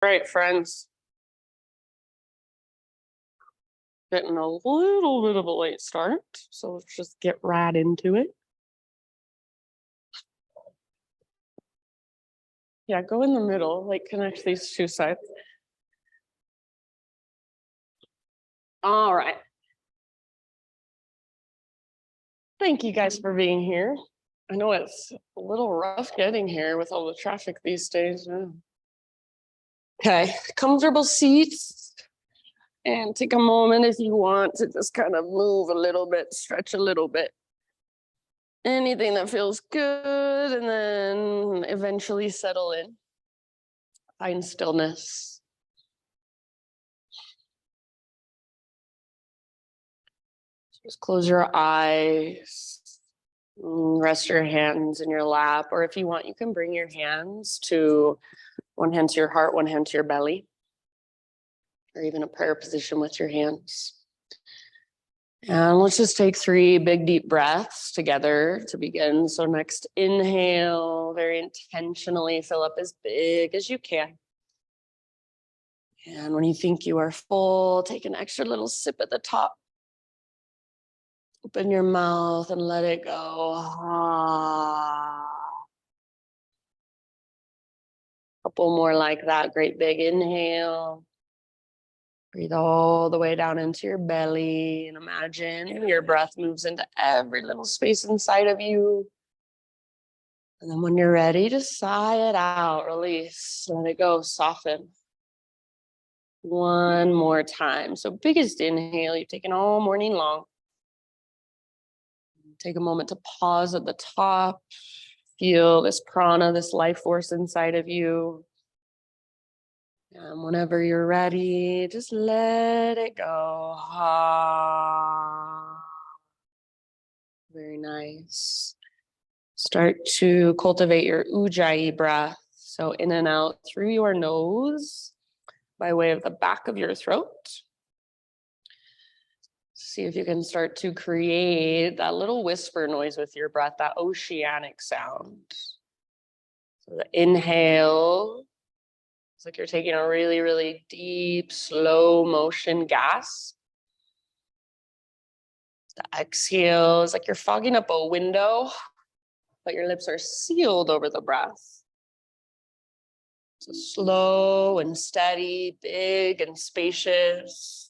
All right, friends. Getting a little bit of a late start, so let's just get right into it. Yeah, go in the middle, like connect these two sides. All right. Thank you guys for being here. I know it's a little rough getting here with all the traffic these days. Okay, comfortable seats. And take a moment if you want to just kind of move a little bit, stretch a little bit. Anything that feels good, and then eventually settle in. Find stillness. Just close your eyes. Rest your hands in your lap, or if you want, you can bring your hands to one hand to your heart, one hand to your belly, or even a prayer position with your hands. And let's just take 3 big, deep breaths together to begin. So next inhale, very intentionally fill up as big as you can. And when you think you are full, take an extra little sip at the top. Open your mouth and let it go. Couple more like that. Great big inhale. Breathe all the way down into your belly and imagine your breath moves into every little space inside of you. And then when you're ready, just sigh it out, release, let it go, soften. One more time. So biggest inhale you've taken all morning long. Take a moment to pause at the top. Feel this prana, this life force inside of you. And whenever you're ready, just let it go. Very nice. Start to cultivate your ujjayi breath. So in and out through your nose by way of the back of your throat. See if you can start to create that little whisper noise with your breath, that oceanic sound. So the inhale, it's like you're taking a really, really deep, slow motion gasp. The exhale is like you're fogging up a window, but your lips are sealed over the breath. So slow and steady, big and spacious.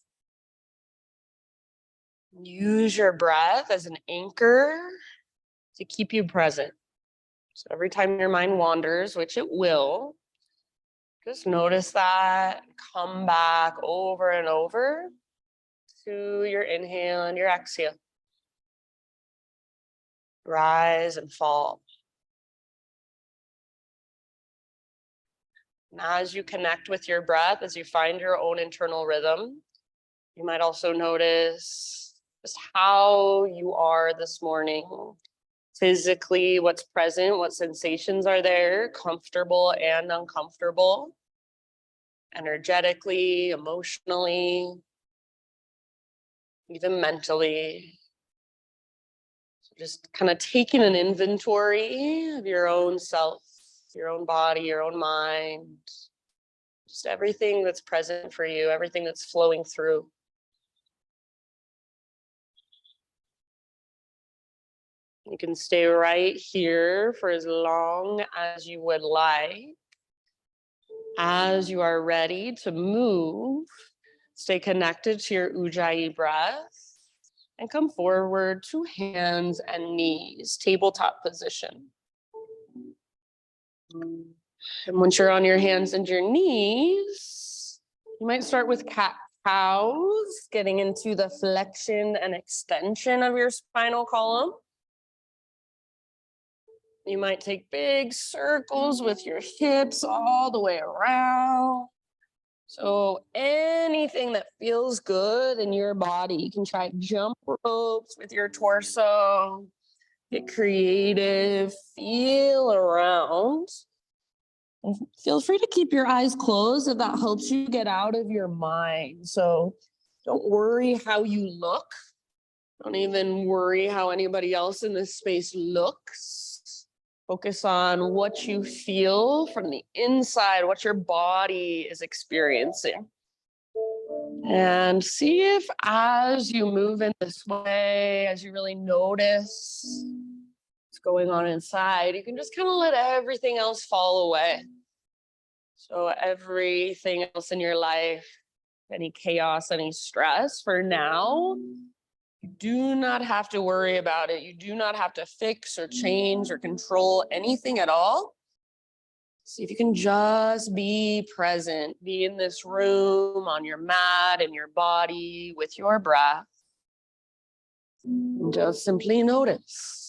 Use your breath as an anchor to keep you present. So every time your mind wanders, which it will, just notice that, come back over and over to your inhale and your exhale. Rise and fall. And as you connect with your breath, as you find your own internal rhythm, you might also notice just how you are this morning. Physically, what's present, what sensations are there, comfortable and uncomfortable, energetically, emotionally, even mentally. So just kind of taking an inventory of your own self, your own body, your own mind, just everything that's present for you, everything that's flowing through. You can stay right here for as long as you would like. As you are ready to move, stay connected to your ujjayi breath and come forward to hands and knees, tabletop position. And once you're on your hands and your knees, you might start with cat-cows, getting into the flexion and extension of your spinal column. You might take big circles with your hips all the way around. So anything that feels good in your body, you can try jump ropes with your torso, get creative, feel around. And feel free to keep your eyes closed if that helps you get out of your mind. So don't worry how you look. Don't even worry how anybody else in this space looks. Focus on what you feel from the inside, what your body is experiencing. And see if as you move in this way, as you really notice what's going on inside, you can just kind of let everything else fall away. So everything else in your life, any chaos, any stress, for now, you do not have to worry about it. You do not have to fix or change or control anything at all. See if you can just be present, be in this room, on your mat, in your body, with your breath. And just simply notice.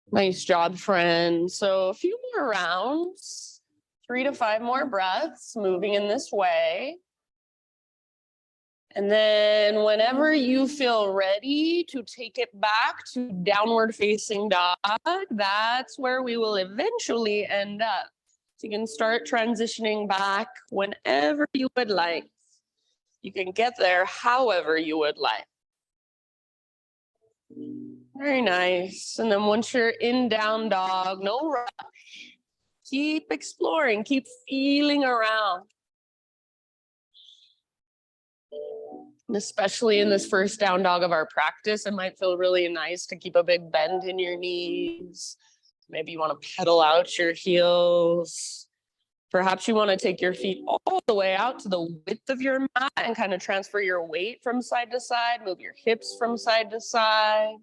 Nice job, friend. So a few more rounds, 3 to 5 more breaths, moving in this way. And then whenever you feel ready to take it back to downward facing dog, that's where we will eventually end up. So you can start transitioning back whenever you would like. You can get there however you would like. Very nice. And then once you're in down dog, no rush. Keep exploring, keep feeling around. And especially in this first down dog of our practice, it might feel really nice to keep a big bend in your knees. Maybe you want to pedal out your heels. Perhaps you want to take your feet all the way out to the width of your mat and kind of transfer your weight from side to side, move your hips from side to side.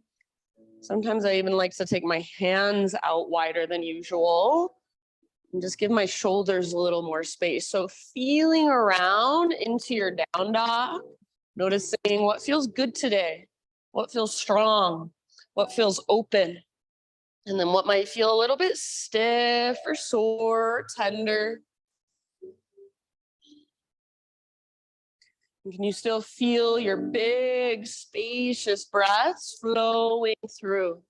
Sometimes I even like to take my hands out wider than usual and just give my shoulders a little more space. So feeling around into your down dog, noticing what feels good today, what feels strong, what feels open, and then what might feel a little bit stiff or sore, or tender. And can you still feel your big, spacious breaths flowing through?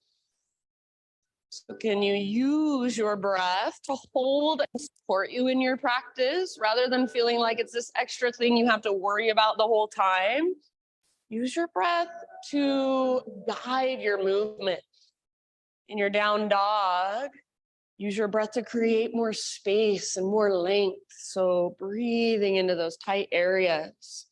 So can you use your breath to hold and support you in your practice rather than feeling like it's this extra thing you have to worry about the whole time? Use your breath to guide your movement. In your down dog, use your breath to create more space and more length. So breathing into those tight areas.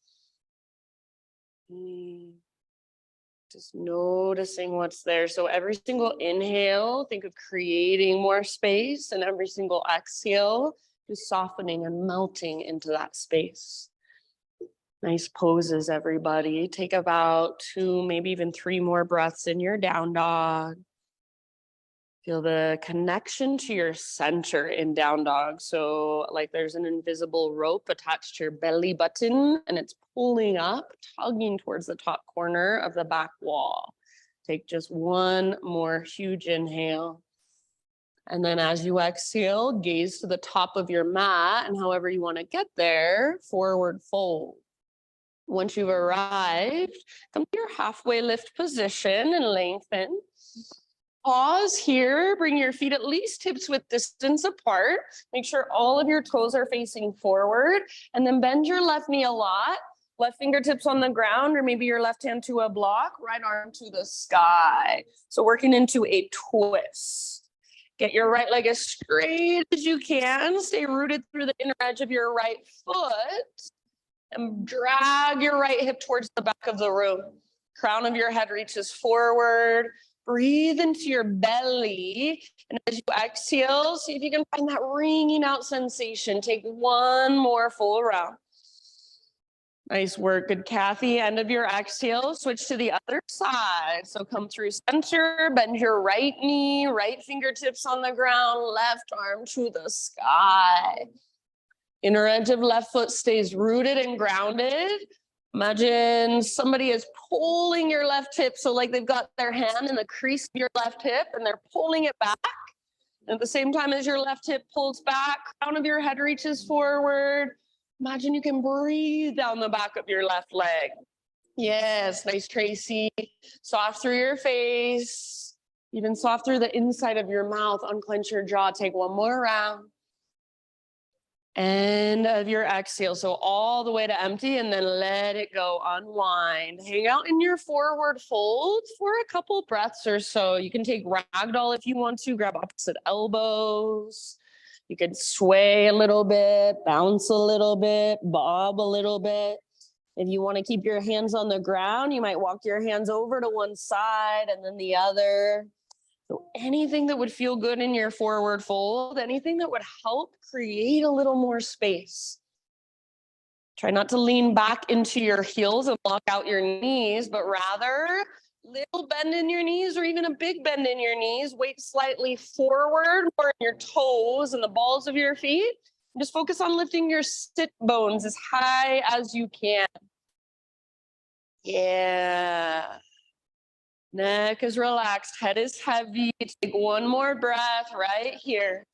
Just noticing what's there. So every single inhale, think of creating more space, and every single exhale, just softening and melting into that space. Nice poses, everybody. Take about 2, maybe even 3 more breaths in your down dog. Feel the connection to your center in down dog. So like there's an invisible rope attached to your belly button and it's pulling up, tugging towards the top corner of the back wall. Take just 1 more huge inhale. And then as you exhale, gaze to the top of your mat, and however you want to get there, forward fold. Once you've arrived, come to your halfway lift position and lengthen. Pause here, bring your feet at least hips-width distance apart. Make sure all of your toes are facing forward, and then bend your left knee a lot. Left fingertips on the ground, or maybe your left hand to a block, right arm to the sky. So working into a twist. Get your right leg as straight as you can. Stay rooted through the inner edge of your right foot, and drag your right hip towards the back of the room. Crown of your head reaches forward. Breathe into your belly, and as you exhale, see if you can find that ringing out sensation. Take 1 more full round. Nice work, good, Kathy. End of your exhale, switch to the other side. So come through center, bend your right knee, right fingertips on the ground, left arm to the sky. Inner edge of left foot stays rooted and grounded. Imagine somebody is pulling your left hip, so like they've got their hand in the crease of your left hip and they're pulling it back. And at the same time as your left hip pulls back, crown of your head reaches forward. Imagine you can breathe down the back of your left leg. Yes, nice, Tracy. Soft through your face, even soft through the inside of your mouth. Unclench your jaw. Take 1 more round. End of your exhale. So all the way to empty, and then let it go, unwind. Hang out in your forward fold for a couple breaths or so. You can take ragdoll if you want to, grab opposite elbows. You can sway a little bit, bounce a little bit, bob a little bit. If you want to keep your hands on the ground, you might walk your hands over to one side and then the other. So anything that would feel good in your forward fold, anything that would help create a little more space. Try not to lean back into your heels and lock out your knees, but rather little bend in your knees or even a big bend in your knees. Weight slightly forward, more in your toes and the balls of your feet. And just focus on lifting your sit bones as high as you can. Yeah. Neck is relaxed, head is heavy. Take one more breath right here.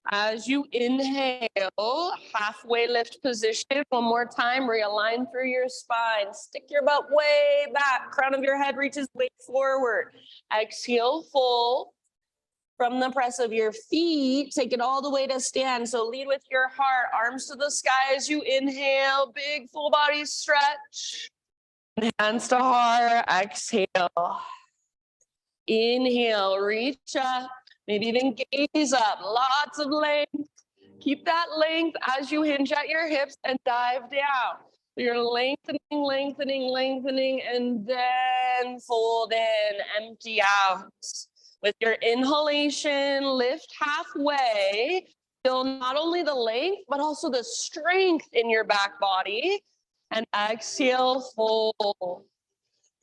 As you inhale, halfway lift position. One more time, realign through your spine. Stick your butt way back. Crown of your head reaches way forward. Exhale, full. From the press of your feet, take it all the way to stand. So lead with your heart, arms to the sky as you inhale. Big full body stretch. Hands to heart, exhale. Inhale, reach up, maybe even gaze up, lots of length. Keep that length as you hinge at your hips and dive down. So you're lengthening, lengthening, lengthening, and then fold in, empty out. With your inhalation, lift halfway. Feel not only the length, but also the strength in your back body. And exhale, fold.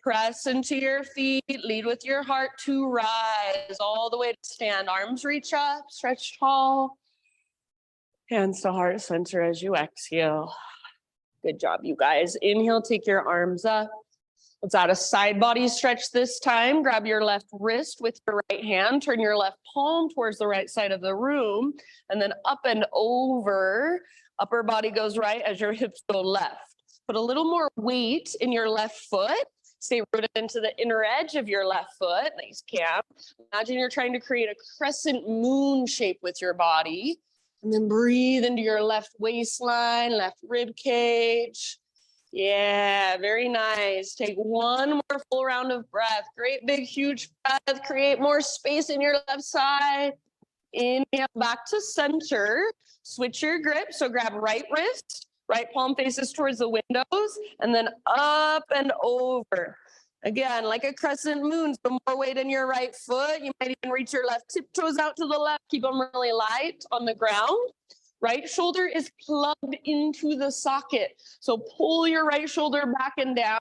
Press into your feet, lead with your heart to rise all the way to stand. Arms reach up, stretch tall. Hands to heart center as you exhale. Good job, you guys. Inhale, take your arms up. Let's add a side body stretch this time. Grab your left wrist with your right hand. Turn your left palm towards the right side of the room. And then up and over. Upper body goes right as your hips go left. Put a little more weight in your left foot. Stay rooted into the inner edge of your left foot. Nice camp. Imagine you're trying to create a crescent moon shape with your body. And then breathe into your left waistline, left rib cage. Yeah, very nice. Take one more full round of breath. Great big huge breath. Create more space in your left side. Inhale back to center. Switch your grip. So grab right wrist. Right palm faces towards the windows, and then up and over. Again, like a crescent moon, so more weight in your right foot. You might even reach your left tiptoes out to the left. Keep them really light on the ground. Right shoulder is plugged into the socket. So pull your right shoulder back and down.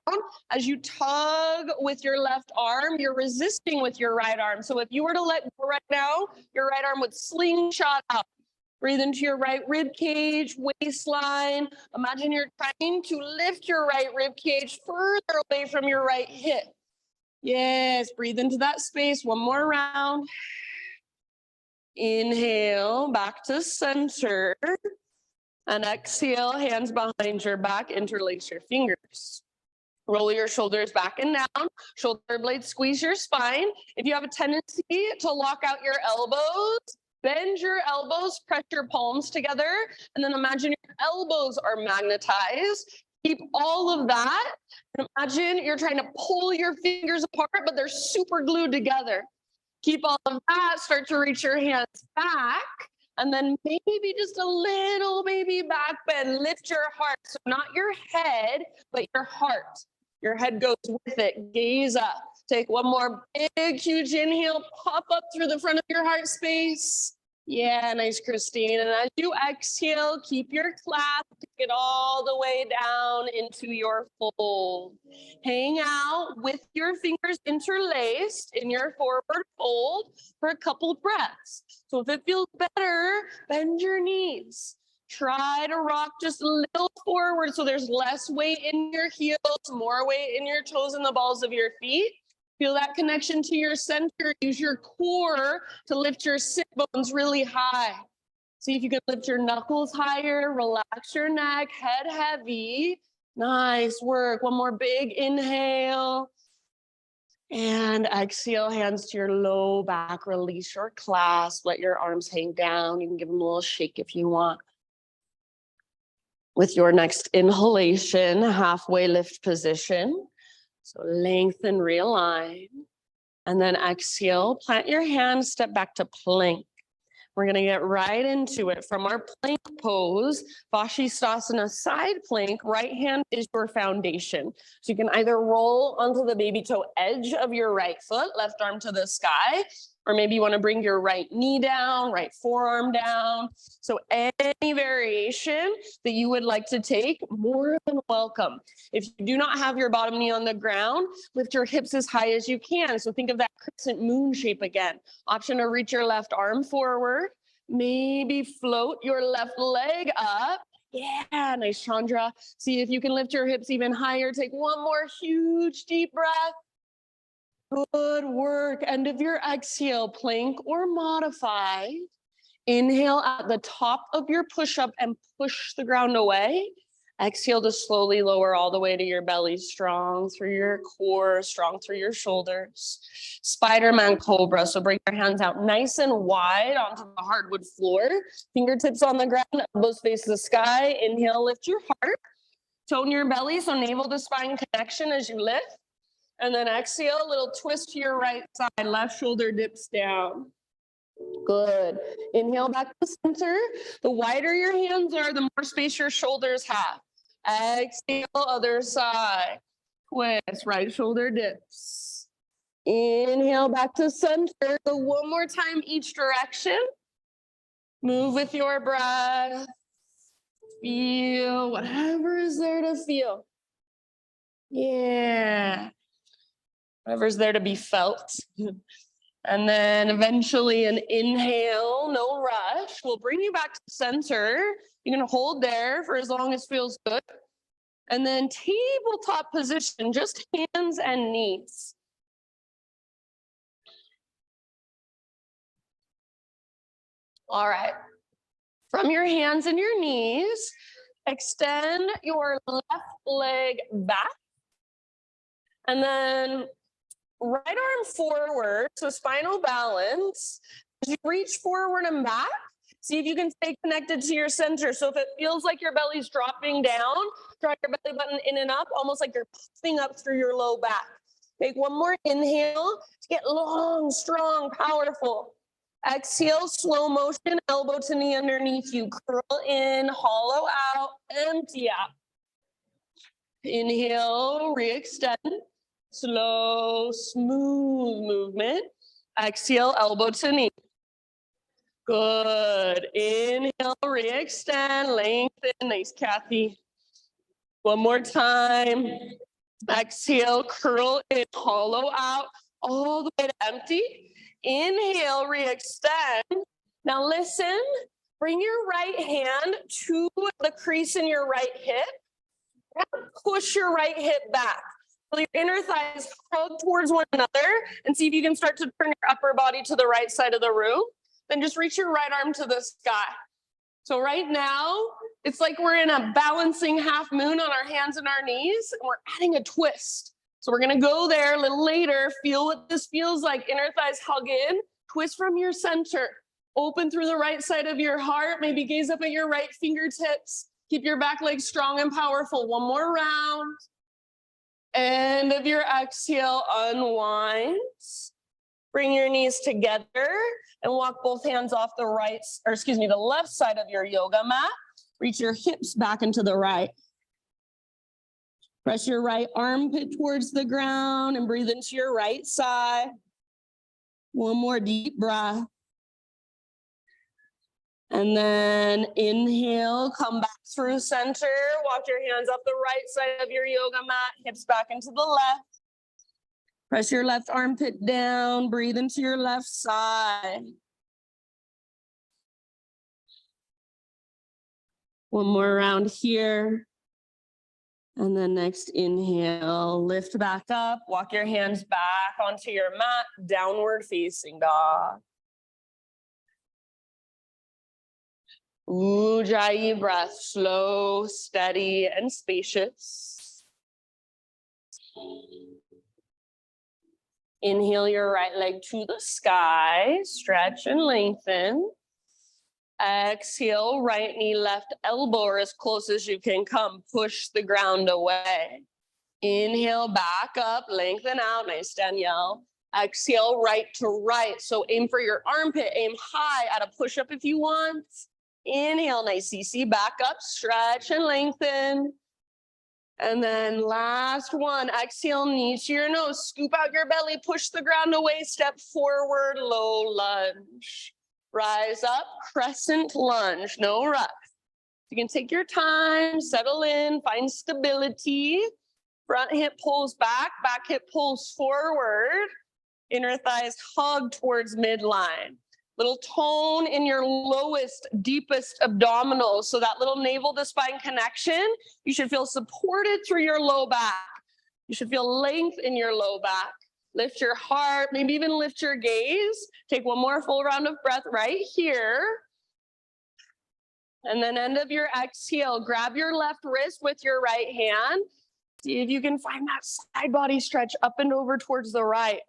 As you tug with your left arm, you're resisting with your right arm. So if you were to let go right now, your right arm would slingshot up. Breathe into your right rib cage, waistline. Imagine you're trying to lift your right rib cage further away from your right hip. Yes, breathe into that space. One more round. Inhale, back to center. And exhale, hands behind your back, interlace your fingers. Roll your shoulders back and down. Shoulder blades squeeze your spine. If you have a tendency to lock out your elbows, bend your elbows, press your palms together, and then imagine your elbows are magnetized. Keep all of that. And imagine you're trying to pull your fingers apart, but they're super glued together. Keep all of that. Start to reach your hands back. And then maybe just a little baby back bend. Lift your heart. So not your head, but your heart. Your head goes with it. Gaze up. Take one more big, huge inhale. Pop up through the front of your heart space. Yeah, nice, Christine. And as you exhale, keep your clasp. Take it all the way down into your fold. Hang out with your fingers interlaced in your forward fold for a couple breaths. So if it feels better, bend your knees. Try to rock just a little forward so there's less weight in your heels, more weight in your toes and the balls of your feet. Feel that connection to your center. Use your core to lift your sit bones really high. See if you can lift your knuckles higher, relax your neck, head heavy. Nice work. One more big inhale. And exhale, hands to your low back. Release your clasp. Let your arms hang down. You can give them a little shake if you want. With your next inhalation, halfway lift position. So lengthen, realign. And then exhale, plant your hands, step back to plank. We're going to get right into it. From our plank pose, Vashisthasana side plank, right hand is your foundation. So you can either roll onto the baby toe edge of your right foot, left arm to the sky, or maybe you want to bring your right knee down, right forearm down. So any variation that you would like to take, more than welcome. If you do not have your bottom knee on the ground, lift your hips as high as you can. So think of that crescent moon shape again. Option to reach your left arm forward. Maybe float your left leg up. Yeah, nice, Chandra. See if you can lift your hips even higher. Take one more huge deep breath. Good work. End of your exhale, plank or modify. Inhale at the top of your push-up and push the ground away. Exhale to slowly lower all the way to your belly, strong through your core, strong through your shoulders. Spider-Man Cobra. So bring your hands out nice and wide onto the hardwood floor. Fingertips on the ground, elbows face the sky. Inhale, lift your heart. Tone your belly, so navel to spine connection as you lift. And then exhale, a little twist to your right side. Left shoulder dips down. Good. Inhale back to center. The wider your hands are, the more space your shoulders have. Exhale, other side. Twist, right shoulder dips. Inhale back to center. Go one more time each direction. Move with your breath. Feel whatever is there to feel. Yeah. Whatever's there to be felt. And then eventually an inhale, no rush. We'll bring you back to center. You're going to hold there for as long as feels good. And then tabletop position, just hands and knees. All right. From your hands and your knees, extend your left leg back. And then right arm forward, so spinal balance. As you reach forward and back, see if you can stay connected to your center. So if it feels like your belly's dropping down, draw your belly button in and up, almost like you're puffing up through your low back. Take one more inhale to get long, strong, powerful. Exhale, slow motion, elbow to knee underneath you. Curl in, hollow out, empty out. Inhale, re-extend. Slow, smooth movement. Exhale, elbow to knee. Good. Inhale, re-extend, lengthen. Nice, Kathy. One more time. Exhale, curl in, hollow out, all the way to empty. Inhale, re-extend. Now listen, bring your right hand to the crease in your right hip. Push your right hip back. So your inner thighs hug towards one another, and see if you can start to turn your upper body to the right side of the room. Then just reach your right arm to the sky. So right now, it's like we're in a balancing half moon on our hands and our knees, and we're adding a twist. So we're gonna go there a little later, feel what this feels like. Inner thighs hug in, twist from your center. Open through the right side of your heart, maybe gaze up at your right fingertips. Keep your back leg strong and powerful. One more round. End of your exhale, unwind. Bring your knees together and walk both hands off the the left side of your yoga mat. Reach your hips back into the right. Press your right armpit towards the ground and breathe into your right side. One more deep breath. And then inhale, come back through center. Walk your hands up the right side of your yoga mat, hips back into the left. Press your left armpit down, breathe into your left side. One more round here. And then next inhale, lift back up, walk your hands back onto your mat, downward facing dog. Ujjayi breath, slow, steady, and spacious. Inhale your right leg to the sky, stretch and lengthen. Exhale, right knee, left elbow, or as close as you can come. Push the ground away. Inhale, back up, lengthen out. Nice, Danielle. Exhale, right to right. So aim for your armpit, aim high, add a push-up if you want. Inhale, nice, CC, back up, stretch and lengthen. And then last one, exhale, knee to your nose, scoop out your belly, push the ground away, step forward, low lunge. Rise up, crescent lunge, no rush. You can take your time, settle in, find stability. Front hip pulls back, back hip pulls forward. Inner thighs hug towards midline. Little tone in your lowest, deepest abdominals. So that little navel to spine connection, you should feel supported through your low back. You should feel length in your low back. Lift your heart, maybe even lift your gaze. Take one more full round of breath right here. And then end of your exhale, grab your left wrist with your right hand. See if you can find that side body stretch up and over towards the right.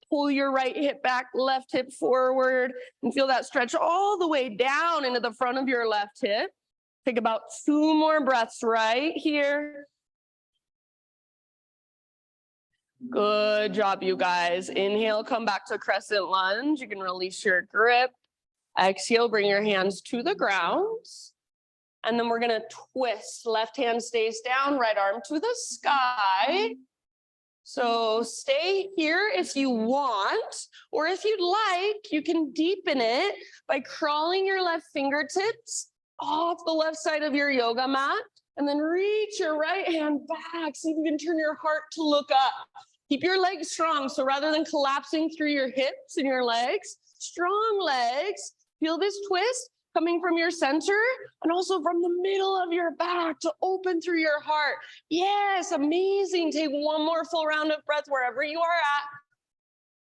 Pull your right hip back, left hip forward, and feel that stretch all the way down into the front of your left hip. Take about 2 more breaths right here. Good job, you guys. Inhale, come back to crescent lunge. You can release your grip. Exhale, bring your hands to the ground. And then we're gonna twist. Left hand stays down, right arm to the sky. So stay here if you want, or if you'd like, you can deepen it by crawling your left fingertips off the left side of your yoga mat, and then reach your right hand back. See if you can turn your heart to look up. Keep your legs strong. So rather than collapsing through your hips and your legs, strong legs. Feel this twist coming from your center and also from the middle of your back to open through your heart. Yes, amazing. Take one more full round of breath wherever you are at.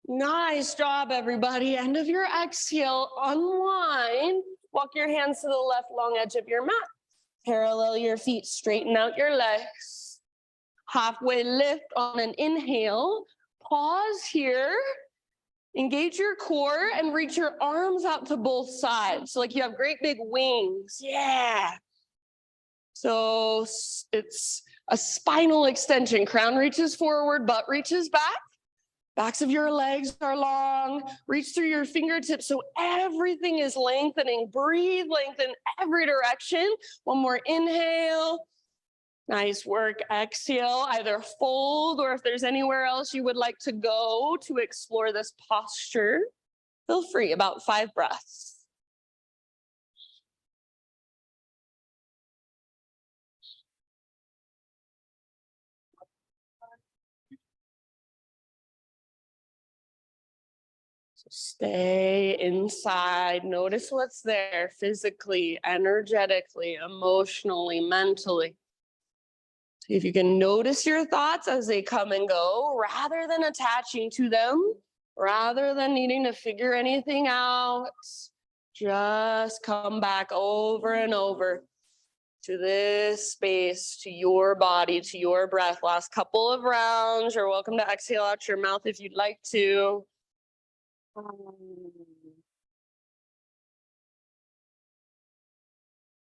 Nice job, everybody. End of your exhale, unwind. Walk your hands to the left long edge of your mat. Parallel your feet, straighten out your legs. Halfway lift on an inhale. Pause here. Engage your core and reach your arms out to both sides. So like you have great big wings. Yeah. So it's a spinal extension. Crown reaches forward, butt reaches back. Backs of your legs are long. Reach through your fingertips so everything is lengthening. Breathe, lengthen every direction. One more inhale. Nice work. Exhale, either fold or if there's anywhere else you would like to go to explore this posture, feel free, about 5 breaths. So stay inside. Notice what's there physically, energetically, emotionally, mentally. See if you can notice your thoughts as they come and go, rather than attaching to them, rather than needing to figure anything out. Just come back over and over to this space, to your body, to your breath. Last couple of rounds. You're welcome to exhale out your mouth if you'd like to.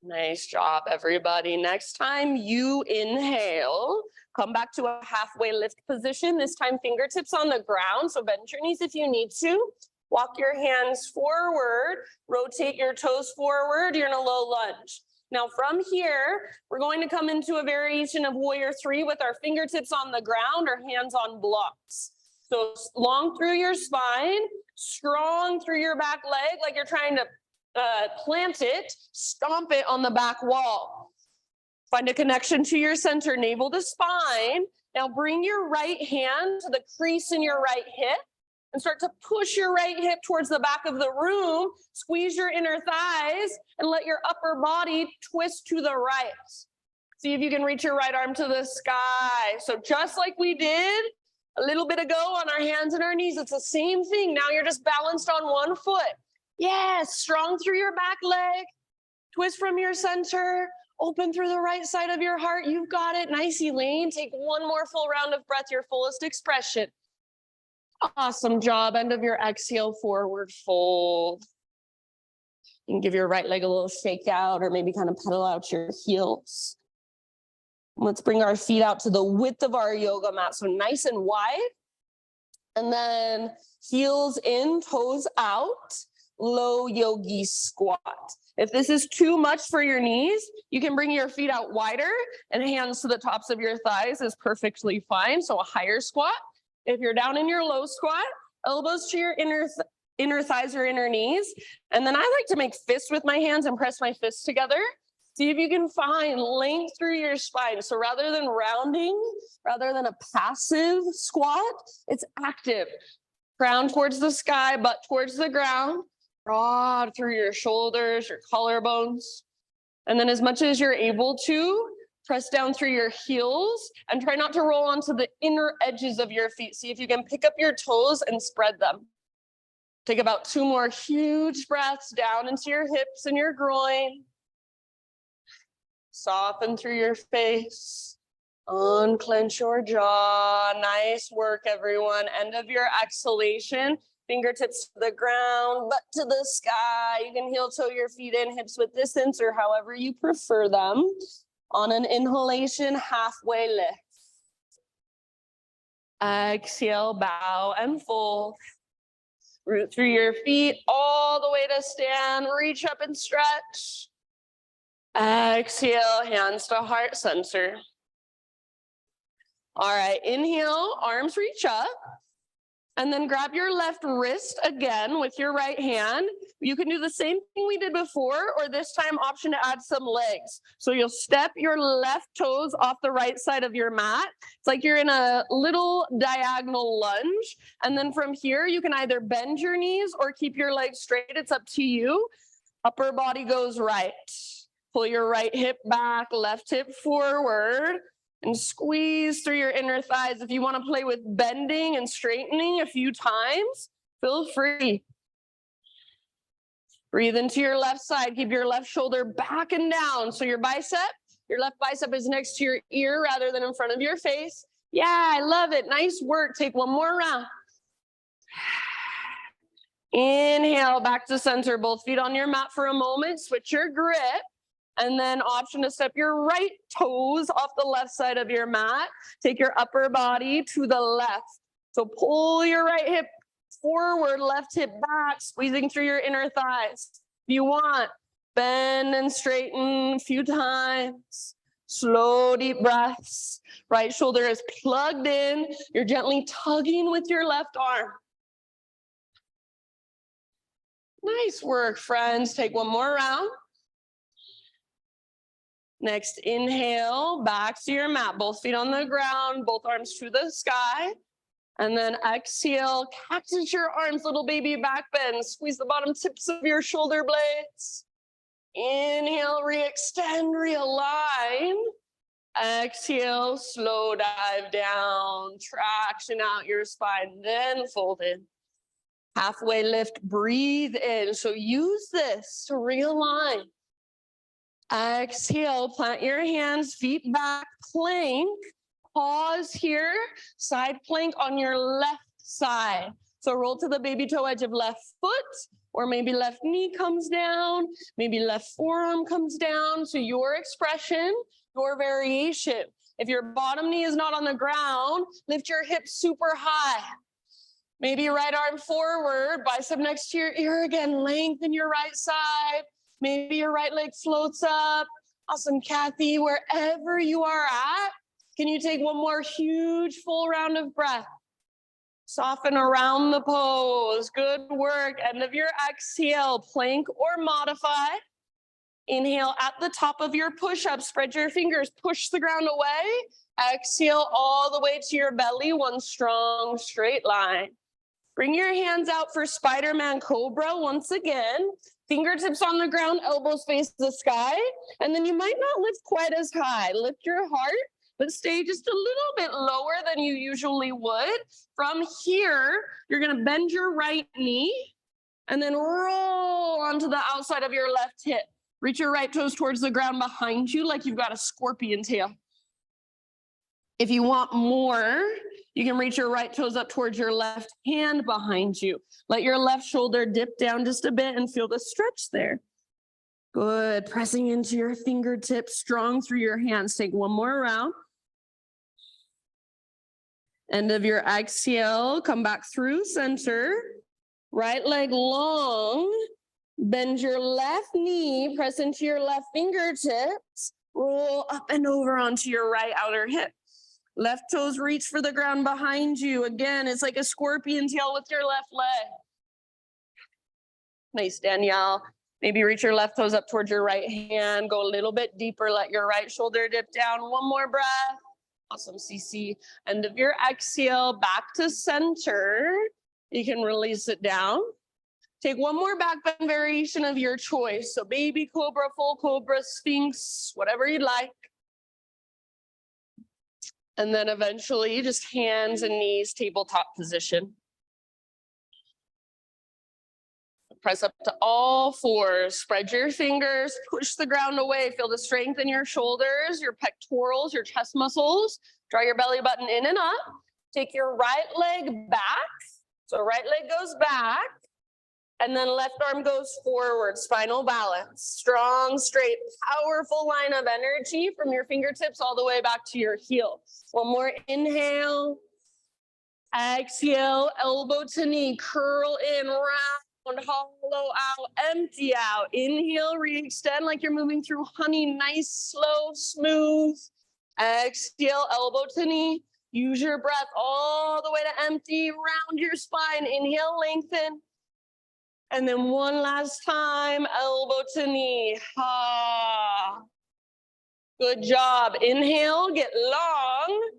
Nice job, everybody. Next time you inhale, come back to a halfway lift position. This time fingertips on the ground. So bend your knees if you need to. Walk your hands forward. Rotate your toes forward. You're in a low lunge. Now from here, we're going to come into a variation of Warrior 3 with our fingertips on the ground or hands on blocks. So long through your spine, strong through your back leg, like you're trying to plant it, stomp it on the back wall. Find a connection to your center, navel to spine. Now bring your right hand to the crease in your right hip and start to push your right hip towards the back of the room. Squeeze your inner thighs and let your upper body twist to the right. See if you can reach your right arm to the sky. So just like we did a little bit ago on our hands and our knees, it's the same thing. Now you're just balanced on one foot. Yes, strong through your back leg, twist from your center, open through the right side of your heart. You've got it. Nice, Elaine. Take one more full round of breath, your fullest expression. Awesome job. End of your exhale, forward fold. You can give your right leg a little shake out or maybe kind of pedal out your heels. Let's bring our feet out to the width of our yoga mat. So nice and wide. And then heels in, toes out, low yogi squat. If this is too much for your knees, you can bring your feet out wider and hands to the tops of your thighs is perfectly fine. So a higher squat. If you're down in your low squat, elbows to your inner thighs or inner knees. And then I like to make fists with my hands and press my fists together. See if you can find length through your spine. So rather than rounding, rather than a passive squat, it's active. Crown towards the sky, butt towards the ground. Broad through your shoulders, your collarbones. And then as much as you're able to, press down through your heels and try not to roll onto the inner edges of your feet. See if you can pick up your toes and spread them. Take about 2 more huge breaths down into your hips and your groin. Soften through your face. Unclench your jaw. Nice work, everyone. End of your exhalation. Fingertips to the ground, butt to the sky. You can heel toe your feet in, hips with distance, or however you prefer them. On an inhalation, halfway lift. Exhale, bow and fold. Root through your feet all the way to stand. Reach up and stretch. Exhale, hands to heart center. All right, inhale, arms reach up. And then grab your left wrist again with your right hand. You can do the same thing we did before, or this time option to add some legs. So you'll step your left toes off the right side of your mat. It's like you're in a little diagonal lunge. And then from here, you can either bend your knees or keep your legs straight. It's up to you. Upper body goes right. Pull your right hip back, left hip forward. And squeeze through your inner thighs. If you want to play with bending and straightening a few times, feel free. Breathe into your left side. Keep your left shoulder back and down. So your left bicep is next to your ear rather than in front of your face. Yeah, I love it. Nice work. Take one more round. Inhale, back to center. Both feet on your mat for a moment. Switch your grip. And then option to step your right toes off the left side of your mat. Take your upper body to the left. So pull your right hip forward, left hip back, squeezing through your inner thighs. If you want, bend and straighten a few times. Slow, deep breaths. Right shoulder is plugged in. You're gently tugging with your left arm. Nice work, friends. Take one more round. Next, inhale, back to your mat, both feet on the ground, both arms to the sky. And then exhale, cactus your arms, little baby back bend. Squeeze the bottom tips of your shoulder blades. Inhale, re-extend, realign. Exhale, slow dive down, traction out your spine, then fold in. Halfway lift, breathe in. So use this to realign. Exhale, plant your hands, feet back, plank. Pause here, side plank on your left side. So roll to the baby toe edge of left foot, or maybe left knee comes down, maybe left forearm comes down. So your expression, your variation. If your bottom knee is not on the ground, lift your hips super high. Maybe right arm forward, bicep next to your ear again, lengthen your right side. Maybe your right leg floats up. Awesome, Kathy, wherever you are at, can you take one more huge full round of breath? Soften around the pose. Good work. End of your exhale, plank or modify. Inhale at the top of your push-up. Spread your fingers, push the ground away. Exhale all the way to your belly, one strong straight line. Bring your hands out for Spider-Man Cobra once again. Fingertips on the ground, elbows face the sky. And then you might not lift quite as high. Lift your heart, but stay just a little bit lower than you usually would. From here, you're going to bend your right knee and then roll onto the outside of your left hip. Reach your right toes towards the ground behind you like you've got a scorpion tail. If you want more, you can reach your right toes up towards your left hand behind you. Let your left shoulder dip down just a bit and feel the stretch there. Good. Pressing into your fingertips, strong through your hands. Take one more round. End of your exhale, come back through center. Right leg long. Bend your left knee, press into your left fingertips. Roll up and over onto your right outer hip. Left toes reach for the ground behind you. Again, it's like a scorpion tail with your left leg. Nice, Danielle. Maybe reach your left toes up towards your right hand. Go a little bit deeper. Let your right shoulder dip down. One more breath. Awesome, CC. End of your exhale, back to center. You can release it down. Take one more back bend variation of your choice. So baby cobra, full cobra, sphinx, whatever you'd like. And then eventually just hands and knees, tabletop position. Press up to all fours. Spread your fingers, push the ground away. Feel the strength in your shoulders, your pectorals, your chest muscles. Draw your belly button in and up. Take your right leg back. So right leg goes back. And then left arm goes forward, spinal balance. Strong, straight, powerful line of energy from your fingertips all the way back to your heel. One more inhale. Exhale, elbow to knee, curl in, round, hollow out, empty out. Inhale, re-extend like you're moving through honey, nice, slow, smooth. Exhale, elbow to knee. Use your breath all the way to empty, round your spine. Inhale, lengthen. And then one last time, elbow to knee. Ha. Good job. Inhale, get long.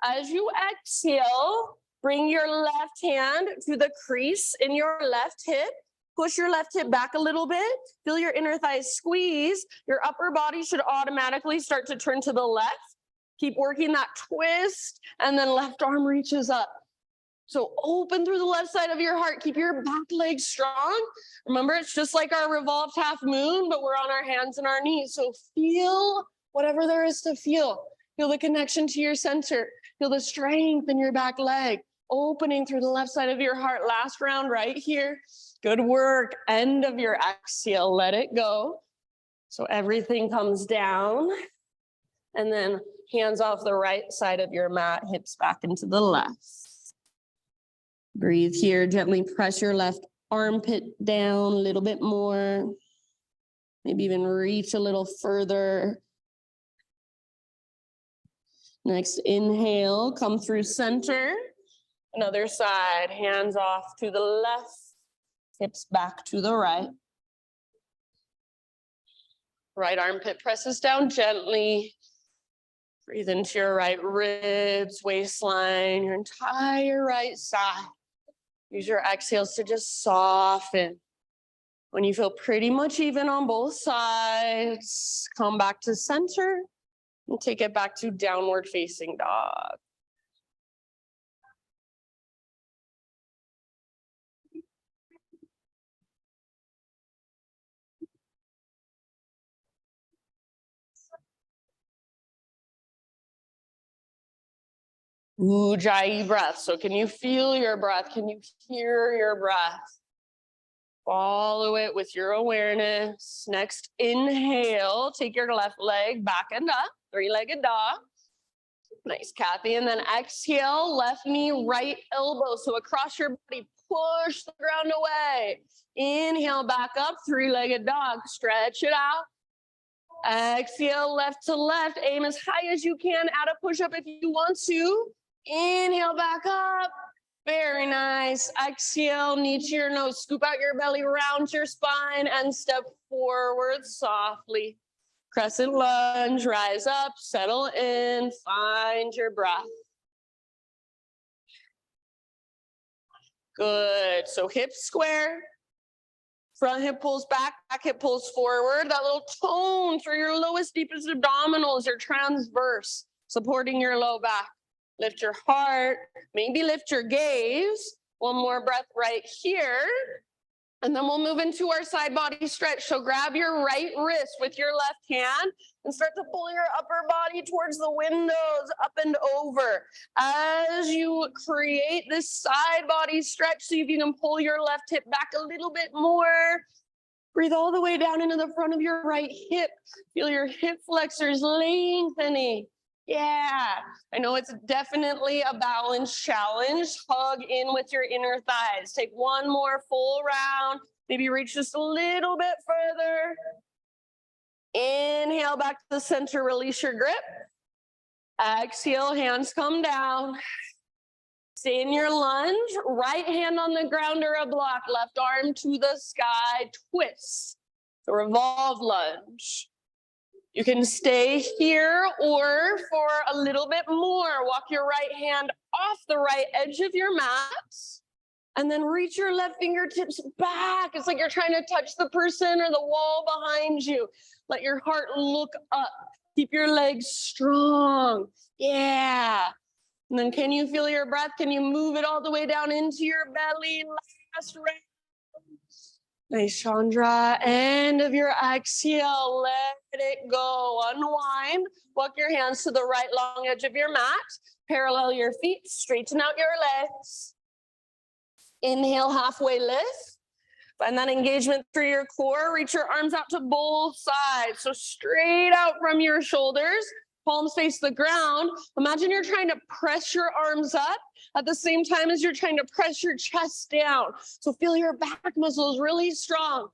As you exhale, bring your left hand to the crease in your left hip. Push your left hip back a little bit. Feel your inner thighs squeeze. Your upper body should automatically start to turn to the left. Keep working that twist, and then left arm reaches up. So open through the left side of your heart. Keep your back leg strong. Remember, it's just like our revolved half moon, but we're on our hands and our knees. So feel whatever there is to feel. Feel the connection to your center. Feel the strength in your back leg. Opening through the left side of your heart. Last round right here. Good work. End of your exhale. Let it go. So everything comes down. And then hands off the right side of your mat. Hips back into the left. Breathe here, gently press your left armpit down a little bit more. Maybe even reach a little further. Next, inhale, come through center. Another side, hands off to the left, hips back to the right. Right armpit presses down gently. Breathe into your right ribs, waistline, your entire right side. Use your exhales to just soften. When you feel pretty much even on both sides, come back to center and take it back to downward facing dog. Ujjayi breath. So can you feel your breath? Can you hear your breath? Follow it with your awareness. Next, inhale. Take your left leg back and up. Three-legged dog. Nice, Kathy. And then exhale, left knee, right elbow. So across your body, push the ground away. Inhale, back up. Three-legged dog. Stretch it out. Exhale, left to left. Aim as high as you can. Add a push-up if you want to. Inhale, back up. Very nice. Exhale, knee to your nose. Scoop out your belly, round your spine, and step forward softly. Crescent lunge, rise up, settle in, find your breath. Good. So hips square. Front hip pulls back hip pulls forward. That little tone through your lowest, deepest abdominals, your transverse, supporting your low back. Lift your heart, maybe lift your gaze. One more breath right here. And then we'll move into our side body stretch. So grab your right wrist with your left hand and start to pull your upper body towards the windows, up and over. As you create this side body stretch, see if you can pull your left hip back a little bit more. Breathe all the way down into the front of your right hip. Feel your hip flexors lengthening. Yeah, I know it's definitely a balance challenge. Hug in with your inner thighs. Take one more full round. Maybe reach just a little bit further. Inhale back to the center, release your grip. Exhale, hands come down. Stay in your lunge, right hand on the ground or a block, left arm to the sky, twist. The revolve lunge. You can stay here, or for a little bit more, walk your right hand off the right edge of your mat and then reach your left fingertips back. It's like you're trying to touch the person or the wall behind you. Let your heart look up. Keep your legs strong. Yeah. And then can you feel your breath? Can you move it all the way down into your belly? Last round. Nice, Chandra. End of your exhale. Let it go. Unwind. Walk your hands to the right long edge of your mat. Parallel your feet. Straighten out your legs. Inhale, halfway lift. Find that engagement through your core. Reach your arms out to both sides. So straight out from your shoulders. Palms face the ground. Imagine you're trying to press your arms up at the same time as you're trying to press your chest down. So feel your back muscles really strong.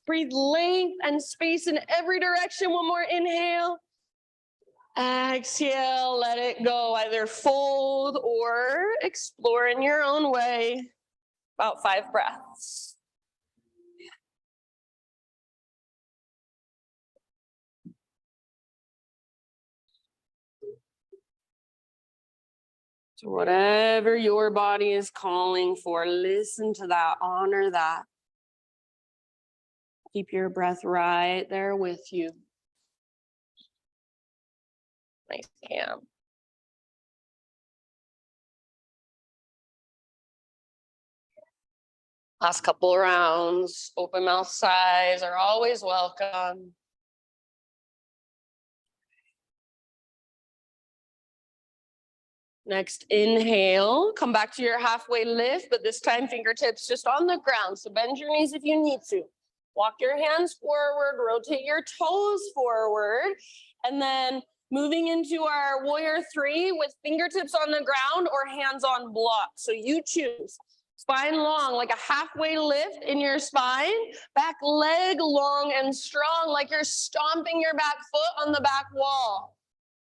Breathe length and space in every direction. One more inhale. Exhale, let it go. Either fold or explore in your own way. About 5 breaths. So whatever your body is calling for, listen to that, honor that. Keep your breath right there with you. Nice, Cam. Last couple rounds, open mouth sighs are always welcome. Next, inhale, come back to your halfway lift, but this time fingertips just on the ground. So bend your knees if you need to. Walk your hands forward, rotate your toes forward, and then moving into our warrior 3 with fingertips on the ground or hands on block. So you choose. Spine long, like a halfway lift in your spine. Back leg long and strong, like you're stomping your back foot on the back wall.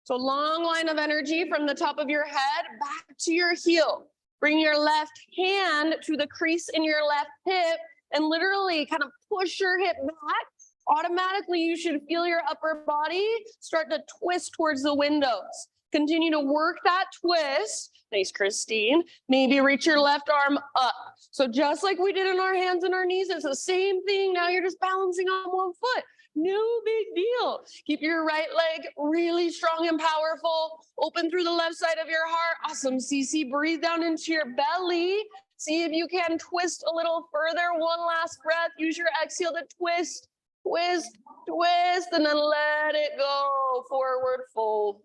So long line of energy from the top of your head back to your heel. Bring your left hand to the crease in your left hip and literally kind of push your hip back. Automatically, you should feel your upper body start to twist towards the windows. Continue to work that twist. Nice, Christine. Maybe reach your left arm up. So just like we did in our hands and our knees, it's the same thing. Now you're just balancing on one foot. No big deal. Keep your right leg really strong and powerful. Open through the left side of your heart. Awesome, Cece. Breathe down into your belly. See if you can twist a little further. One last breath. Use your exhale to twist, twist, twist, and then let it go. Forward fold.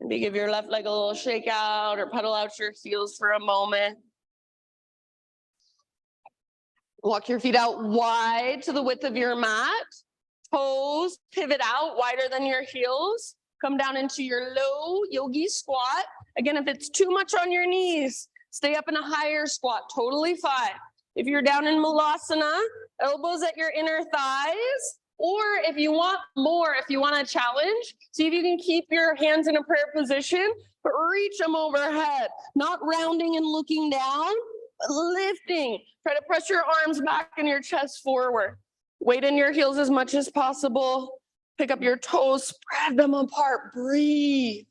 Maybe give your left leg a little shake out or pedal out your heels for a moment. Walk your feet out wide to the width of your mat. Toes pivot out wider than your heels. Come down into your low yogi squat. Again, if it's too much on your knees, stay up in a higher squat. Totally fine. If you're down in malasana, elbows at your inner thighs. Or if you want more, if you want a challenge, see if you can keep your hands in a prayer position, but reach them overhead. Not rounding and looking down, but lifting. Try to press your arms back and your chest forward. Weight in your heels as much as possible. Pick up your toes, spread them apart, breathe.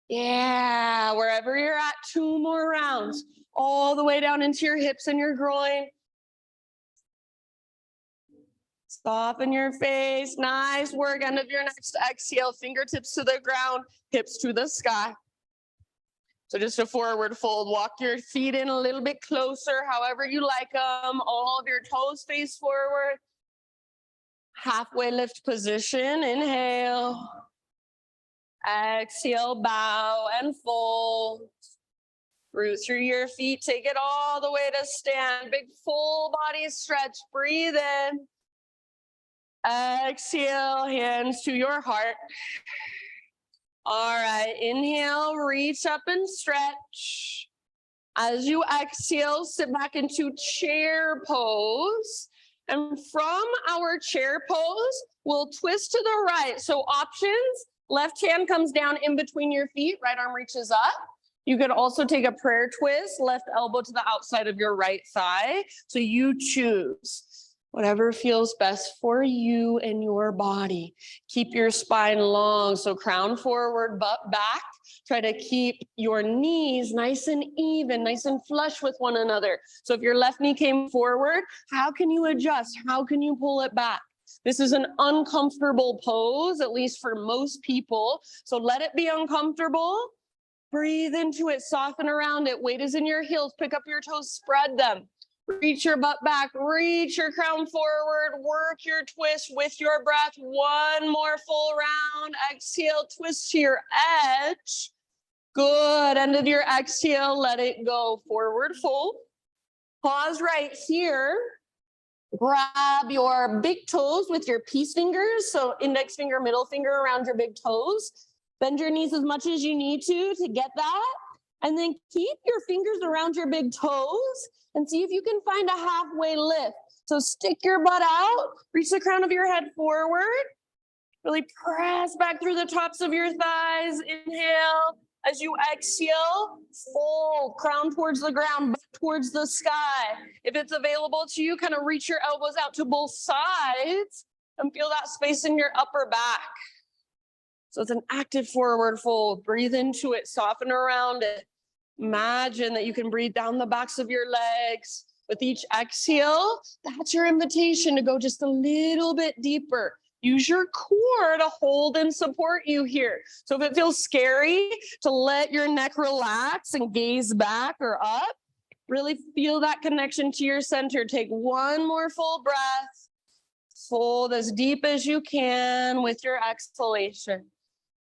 Yeah, wherever you're at, 2 more rounds. All the way down into your hips and your groin. Soften your face. Nice work. End of your next exhale. Fingertips to the ground, hips to the sky. So just a forward fold. Walk your feet in a little bit closer, however you like them. All of your toes face forward. Halfway lift position. Inhale. Exhale, bow and fold. Root through your feet, take it all the way to stand. Big full body stretch, breathe in. Exhale, hands to your heart. All right, inhale, reach up and stretch. As you exhale, sit back into chair pose. And from our chair pose, we'll twist to the right. So options, left hand comes down in between your feet, right arm reaches up. You could also take a prayer twist, left elbow to the outside of your right thigh. So you choose whatever feels best for you and your body. Keep your spine long, so crown forward, butt back. Try to keep your knees nice and even, nice and flush with one another. So if your left knee came forward, how can you adjust? How can you pull it back? This is an uncomfortable pose, at least for most people. So let it be uncomfortable. Breathe into it, soften around it. Weight is in your heels. Pick up your toes, spread them. Reach your butt back, reach your crown forward, work your twist with your breath. One more full round. Exhale, twist to your edge. Good. End of your exhale, let it go. Forward fold. Pause right here. Grab your big toes with your peace fingers. So index finger, middle finger around your big toes. Bend your knees as much as you need to get that. And then keep your fingers around your big toes and see if you can find a halfway lift. So stick your butt out, reach the crown of your head forward. Really press back through the tops of your thighs. Inhale. As you exhale, fold, crown towards the ground, back towards the sky. If it's available to you, kind of reach your elbows out to both sides and feel that space in your upper back. So it's an active forward fold. Breathe into it, soften around it. Imagine that you can breathe down the backs of your legs. With each exhale, that's your invitation to go just a little bit deeper. Use your core to hold and support you here. So if it feels scary to let your neck relax and gaze back or up, really feel that connection to your center. Take one more full breath. Hold as deep as you can with your exhalation.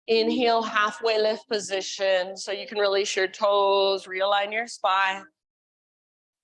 Inhale, halfway lift position so you can release your toes, realign your spine.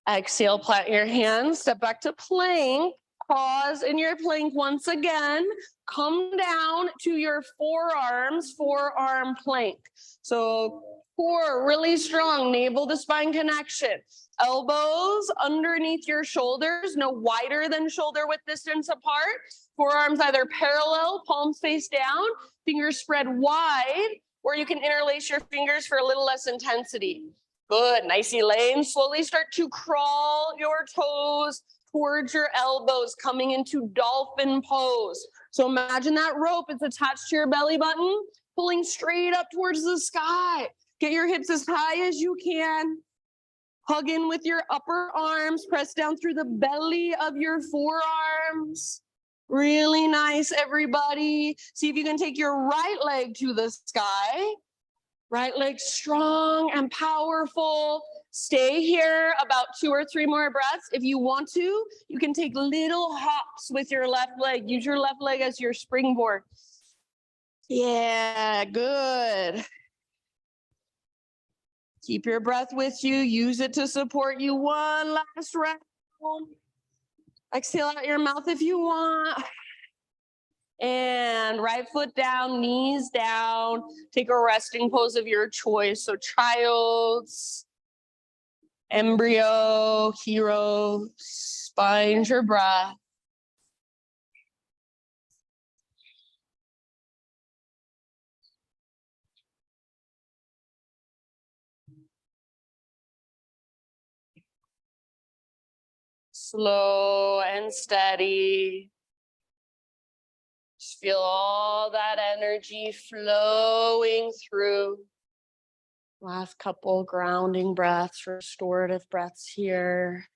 Exhale, plant your hands, step back to plank. Pause in your plank once again. Come down to your forearms, forearm plank. So core really strong, navel to spine connection. Elbows underneath your shoulders, no wider than shoulder width distance apart. Forearms either parallel, palms face down, fingers spread wide, or you can interlace your fingers for a little less intensity. Good, nice Elaine. Slowly start to crawl your toes towards your elbows, coming into dolphin pose. So imagine that rope is attached to your belly button, pulling straight up towards the sky. Get your hips as high as you can. Hug in with your upper arms, press down through the belly of your forearms. Really nice, everybody. See if you can take your right leg to the sky. Right leg strong and powerful. Stay here about 2 or 3 more breaths. If you want to, you can take little hops with your left leg. Use your left leg as your springboard. Yeah, good. Keep your breath with you. Use it to support you. One last round. Exhale out your mouth if you want. And right foot down, knees down. Take a resting pose of your choice. So child's, embryo, hero, find your breath. Slow and steady. Just feel all that energy flowing through. Last couple grounding breaths, restorative breaths here.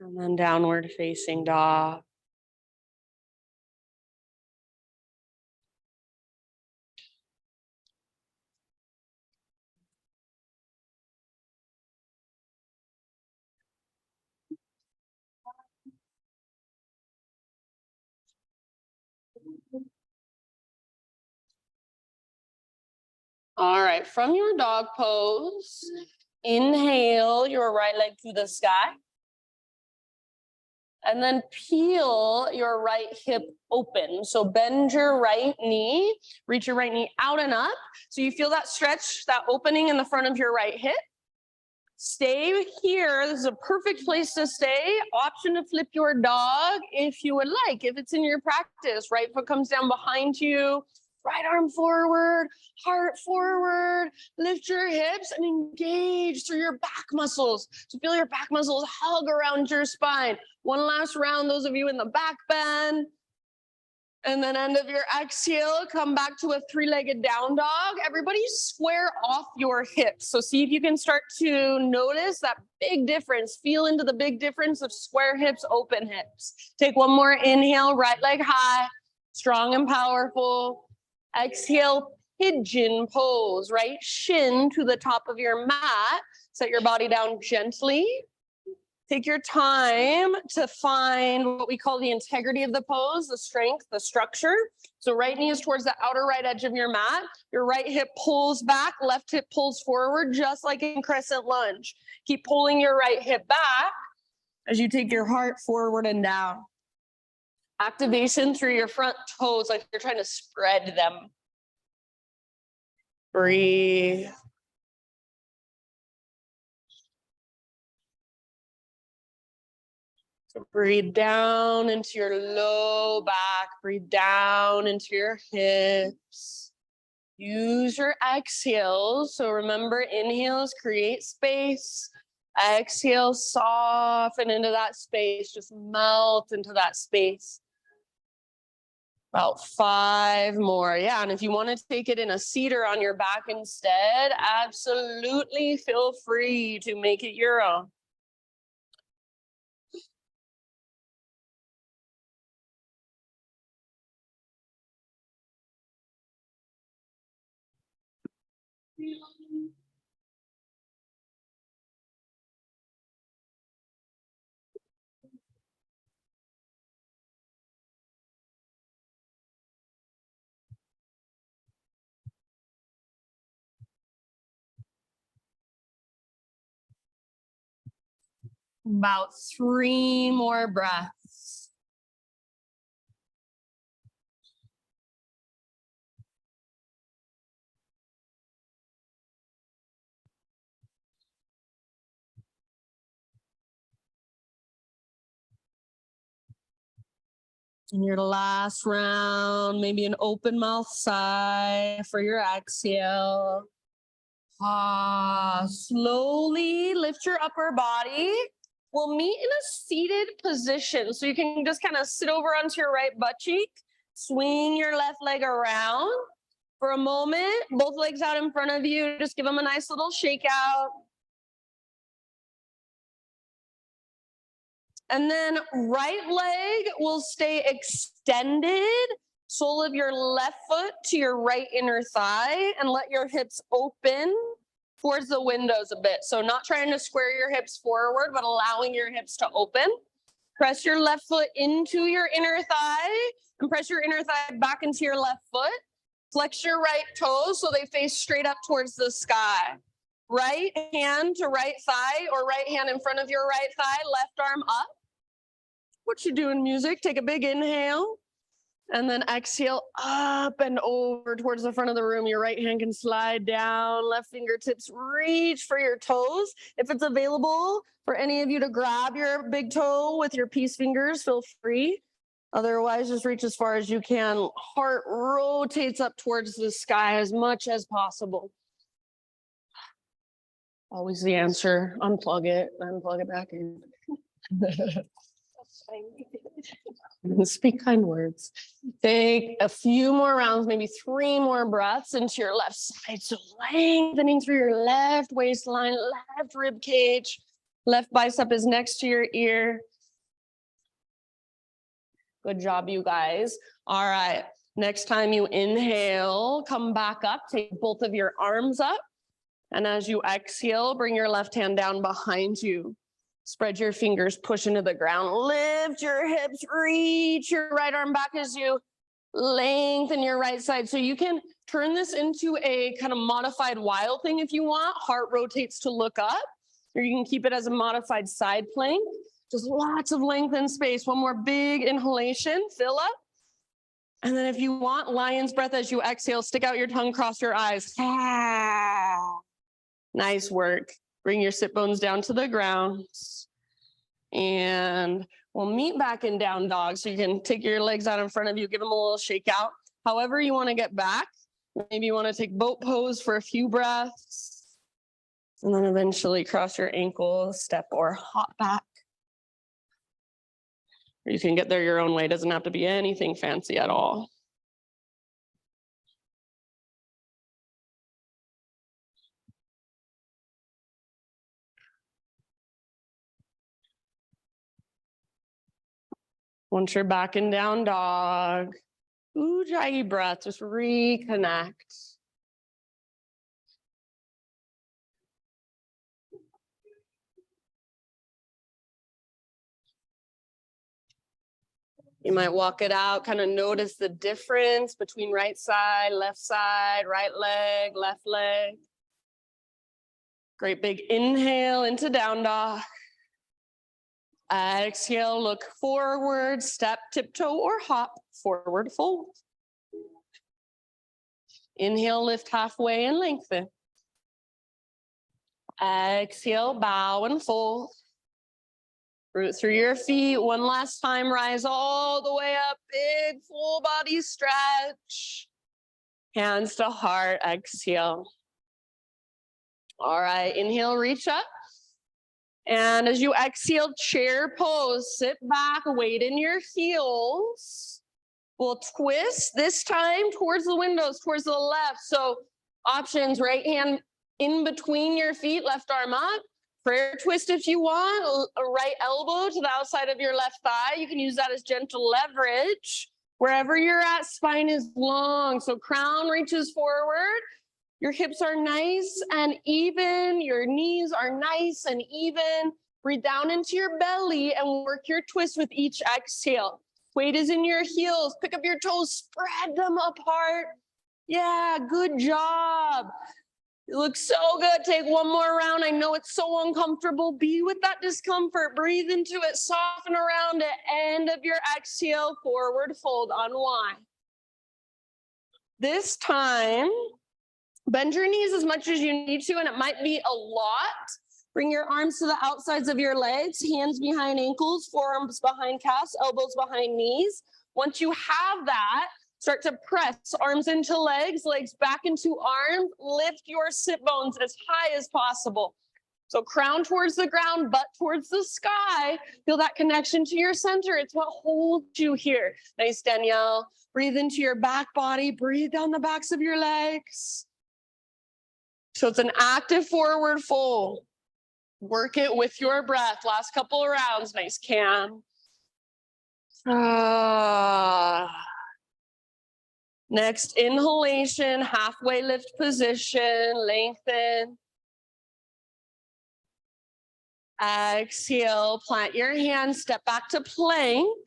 And then downward facing dog. All right, from your dog pose, inhale your right leg to the sky. And then peel your right hip open. So bend your right knee, reach your right knee out and up. So you feel that stretch, that opening in the front of your right hip. Stay here. This is a perfect place to stay. Option to flip your dog if you would like. If it's in your practice, right foot comes down behind you, right arm forward, heart forward, lift your hips and engage through your back muscles. So feel your back muscles hug around your spine. One last round, those of you in the back bend. And then end of your exhale, come back to a three-legged down dog. Everybody square off your hips. So see if you can start to notice that big difference. Feel into the big difference of square hips, open hips. Take one more inhale, right leg high, strong and powerful. Exhale, pigeon pose, right shin to the top of your mat. Set your body down gently. Take your time to find what we call the integrity of the pose, the strength, the structure. So right knee is towards the outer right edge of your mat. Your right hip pulls back, left hip pulls forward, just like in crescent lunge. Keep pulling your right hip back as you take your heart forward and down. Activation through your front toes, like you're trying to spread them. Breathe. So breathe down into your low back, breathe down into your hips. Use your exhales. So remember, inhales create space. Exhale, soften into that space, just melt into that space. About 5 more. Yeah, and if you want to take it in a seater on your back instead, absolutely feel free to make it your own. About 3 more breaths. In your last round, maybe an open mouth sigh for your exhale. Slowly lift your upper body. We'll meet in a seated position. So you can just kind of sit over onto your right butt cheek, swing your left leg around for a moment, both legs out in front of you. Just give them a nice little shake out. And then right leg will stay extended. Sole of your left foot to your right inner thigh and let your hips open towards the windows a bit. So not trying to square your hips forward, but allowing your hips to open. Press your left foot into your inner thigh and press your inner thigh back into your left foot. Flex your right toes so they face straight up towards the sky. Right hand to right thigh or right hand in front of your right thigh, left arm up. What you doing, music? Take a big inhale. And then exhale up and over towards the front of the room. Your right hand can slide down, left fingertips reach for your toes. If it's available for any of you to grab your big toe with your peace fingers, feel free. Otherwise, just reach as far as you can. Heart rotates up towards the sky as much as possible. Always the answer. Unplug it back in. Speak kind words. Take a few more rounds, maybe 3 more breaths into your left side. So lengthening through your left waistline, left rib cage. Left bicep is next to your ear. Good job, you guys. All right. Next time you inhale, come back up. Take both of your arms up. And as you exhale, bring your left hand down behind you. Spread your fingers, push into the ground. Lift your hips, reach your right arm back as you lengthen your right side. So you can turn this into a kind of modified wild thing if you want. Heart rotates to look up, or you can keep it as a modified side plank. Just lots of length and space. One more big inhalation, fill up. And then if you want, lion's breath as you exhale, stick out your tongue, cross your eyes. Nice work. Bring your sit bones down to the ground. And we'll meet back in down dog. So you can take your legs out in front of you, give them a little shake out. However you want to get back. Maybe you want to take boat pose for a few breaths. And then eventually cross your ankles, step or hop back. Or you can get there your own way. It doesn't have to be anything fancy at all. Once you're back in down dog, Ujjayi breath, just reconnect. You might walk it out, kind of notice the difference between right side, right leg, left leg. Great big inhale into down dog. Exhale, look forward, step, tiptoe, or hop, forward fold. Inhale, lift halfway and lengthen. Exhale, bow and fold. Root through your feet. One last time, rise all the way up. Big full body stretch. Hands to heart, exhale. All right, inhale, reach up. And as you exhale, chair pose, sit back, weight in your heels. We'll twist this time towards the windows, towards the left. So options, right hand in between your feet, left arm up. Prayer twist if you want, a right elbow to the outside of your left thigh. You can use that as gentle leverage. Wherever you're at, spine is long. So crown reaches forward. Your hips are nice and even. Your knees are nice and even. Breathe down into your belly and work your twist with each exhale. Weight is in your heels. Pick up your toes, spread them apart. Yeah, good job. You look so good. Take one more round. I know it's so uncomfortable. Be with that discomfort. Breathe into it. Soften around it. End of your exhale, forward fold, unwind. This time, bend your knees as much as you need to, and it might be a lot. Bring your arms to the outsides of your legs, hands behind ankles, forearms behind calves, elbows behind knees. Once you have that, start to press arms into legs, legs back into arms. Lift your sit bones as high as possible. So crown towards the ground, butt towards the sky. Feel that connection to your center. It's what holds you here. Nice, Danielle. Breathe into your back body. Breathe down the backs of your legs. So it's an active forward fold. Work it with your breath. Last couple of rounds. Nice, Cam. Next inhalation, halfway lift position, lengthen. Exhale, plant your hands, step back to plank.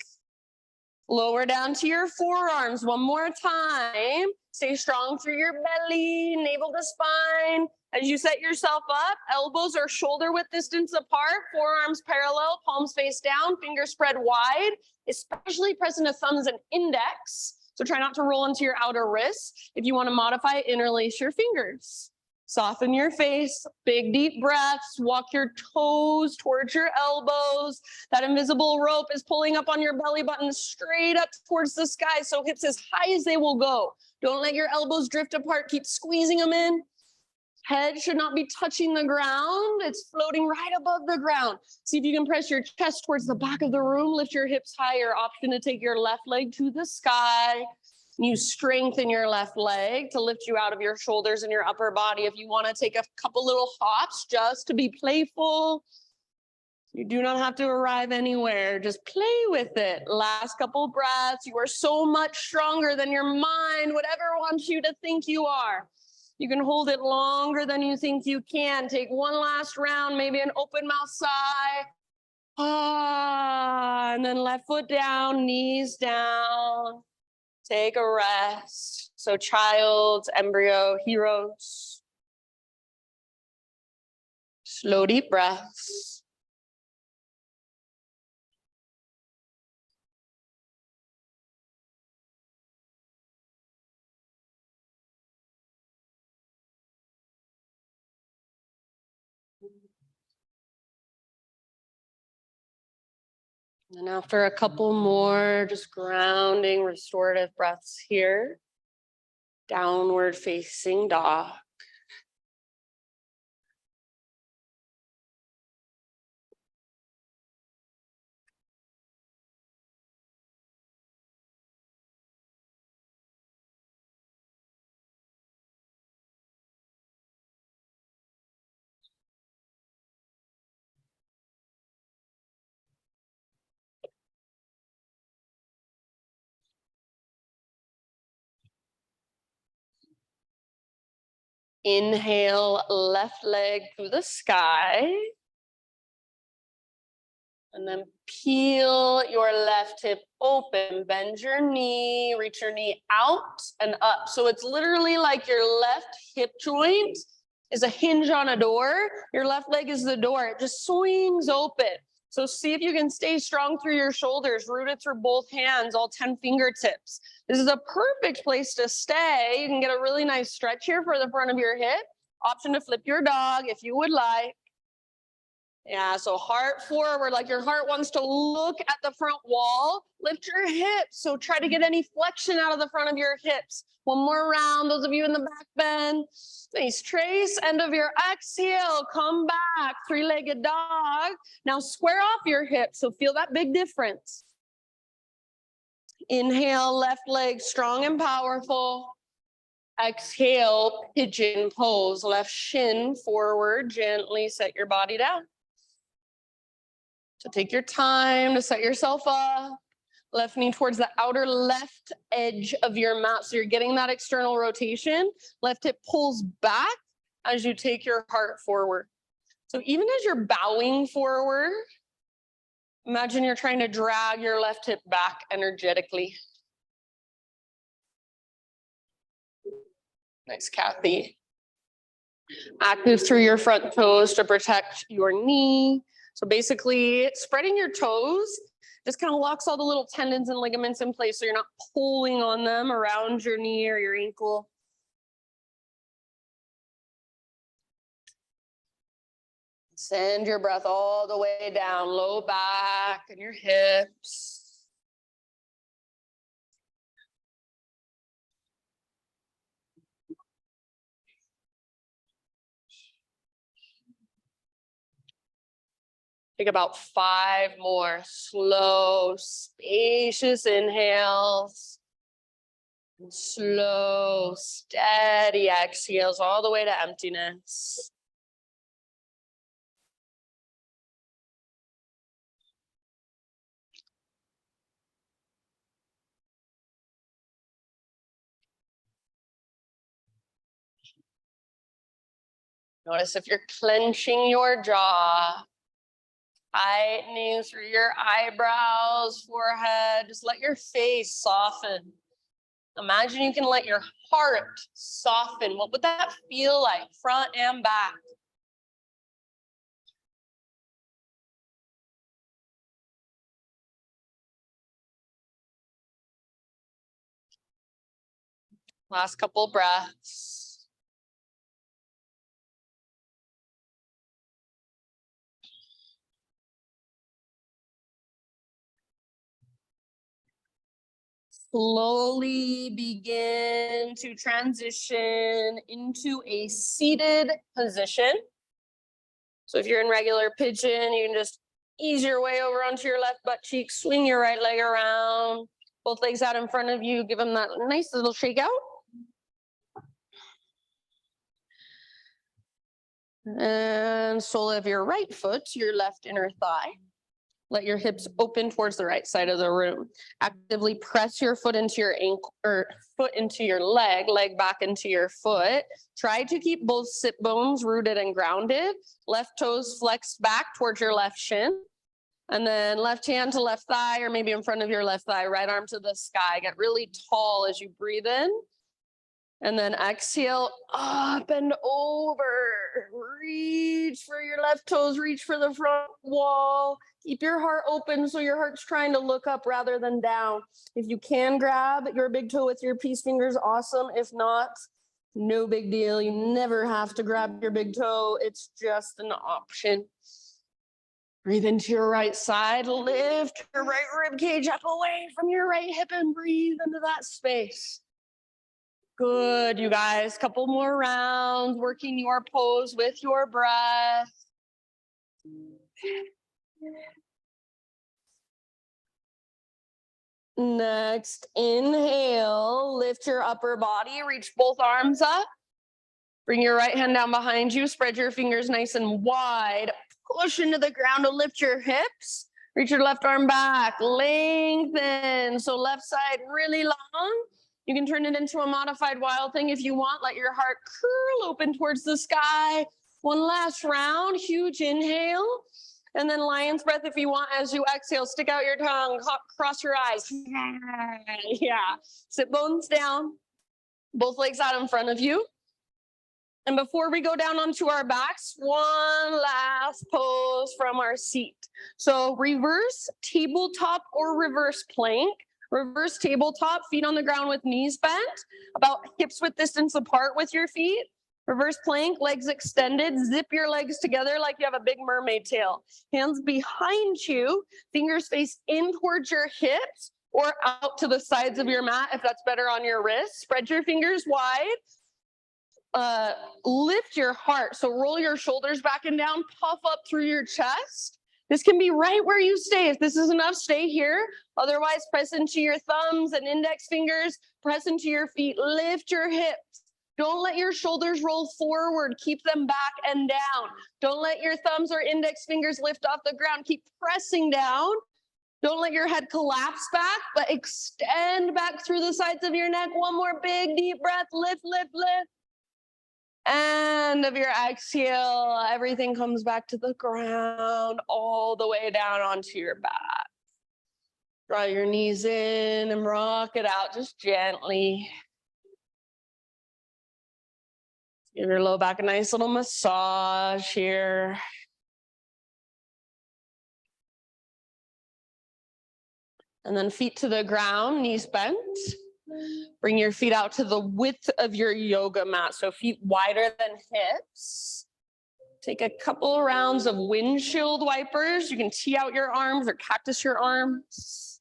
Lower down to your forearms one more time. Stay strong through your belly, navel to spine. As you set yourself up, elbows are shoulder width distance apart, forearms parallel, palms face down, fingers spread wide, especially press into thumbs and index. So try not to roll into your outer wrists. If you want to modify, interlace your fingers. Soften your face, big deep breaths, walk your toes towards your elbows. That invisible rope is pulling up on your belly button straight up towards the sky, so hips as high as they will go. Don't let your elbows drift apart, keep squeezing them in. Head should not be touching the ground. It's floating right above the ground. See if you can press your chest towards the back of the room, lift your hips higher. Option to take your left leg to the sky. You strengthen your left leg to lift you out of your shoulders and your upper body. If you want to take a couple little hops just to be playful, you do not have to arrive anywhere. Just play with it. Last couple breaths. You are so much stronger than your mind would ever want you to think you are. You can hold it longer than you think you can. Take one last round, maybe an open mouth sigh. And then left foot down, knees down. Take a rest. So child, embryo, heroes. Slow, deep breaths. And after a couple more, just grounding, restorative breaths here. Downward facing dog. Inhale, left leg through the sky. And then peel your left hip open, bend your knee, reach your knee out and up. So it's literally like your left hip joint is a hinge on a door. Your left leg is the door. It just swings open. So see if you can stay strong through your shoulders, rooted through both hands, all 10 fingertips. This is a perfect place to stay. You can get a really nice stretch here for the front of your hip. Option to flip your dog if you would like. Yeah, so heart forward, like your heart wants to look at the front wall. Lift your hips. So try to get any flexion out of the front of your hips. One more round, those of you in the back bend. Nice trace, end of your exhale, come back, three-legged dog. Now square off your hips, so feel that big difference. Inhale, left leg strong and powerful. Exhale, pigeon pose, left shin forward, gently set your body down. So take your time to set yourself up. Left knee towards the outer left edge of your mat. So you're getting that external rotation. Left hip pulls back as you take your heart forward. So even as you're bowing forward, imagine you're trying to drag your left hip back energetically. Nice, Kathy. Active through your front toes to protect your knee. So basically, spreading your toes just kind of locks all the little tendons and ligaments in place so you're not pulling on them around your knee or your ankle. Send your breath all the way down, low back and your hips. Take about 5 more slow, spacious inhales. And slow, steady exhales all the way to emptiness. Notice if you're clenching your jaw. Tightening through your eyebrows, forehead. Just let your face soften. Imagine you can let your heart soften. What would that feel like, front and back? Last couple breaths. Slowly begin to transition into a seated position. So if you're in regular pigeon, you can just ease your way over onto your left butt cheek, swing your right leg around, both legs out in front of you, give them that nice little shake out. And sole of your right foot to your left inner thigh. Let your hips open towards the right side of the room. Actively press your foot into your ankle or foot into your leg back into your foot. Try to keep both sit bones rooted and grounded. Left toes flexed back towards your left shin. And then left hand to left thigh, or maybe in front of your left thigh, right arm to the sky. Get really tall as you breathe in. And then exhale, up and over. Reach for your left toes, reach for the front wall. Keep your heart open so your heart's trying to look up rather than down. If you can grab your big toe with your peace fingers, awesome. If not, no big deal. You never have to grab your big toe. It's just an option. Breathe into your right side. Lift your right rib cage up away from your right hip and breathe into that space. Good, you guys. Couple more rounds, working your pose with your breath. Next, inhale, lift your upper body, reach both arms up. Bring your right hand down behind you, spread your fingers nice and wide. Push into the ground to lift your hips. Reach your left arm back, lengthen. So left side really long. You can turn it into a modified wild thing if you want. Let your heart curl open towards the sky. One last round, huge inhale. And then lion's breath if you want. As you exhale, stick out your tongue, cross your eyes. Yeah, sit bones down, both legs out in front of you. And before we go down onto our backs, one last pose from our seat. So reverse tabletop or reverse plank. Reverse tabletop, feet on the ground with knees bent, about hips width distance apart with your feet. Reverse plank, legs extended, zip your legs together like you have a big mermaid tail. Hands behind you, fingers face in towards your hips or out to the sides of your mat if that's better on your wrists. Spread your fingers wide. Lift your heart. So roll your shoulders back and down, puff up through your chest. This can be right where you stay. If this is enough, stay here. Otherwise, press into your thumbs and index fingers, press into your feet, lift your hips. Don't let your shoulders roll forward. Keep them back and down. Don't let your thumbs or index fingers lift off the ground. Keep pressing down. Don't let your head collapse back, but extend back through the sides of your neck. One more big, deep breath. Lift, lift, lift. End of your exhale, everything comes back to the ground, all the way down onto your back. Draw your knees in and rock it out just gently. Give your low back a nice little massage here. And then feet to the ground, knees bent. Bring your feet out to the width of your yoga mat, so feet wider than hips. Take a couple rounds of windshield wipers. You can tee out your arms or cactus your arms.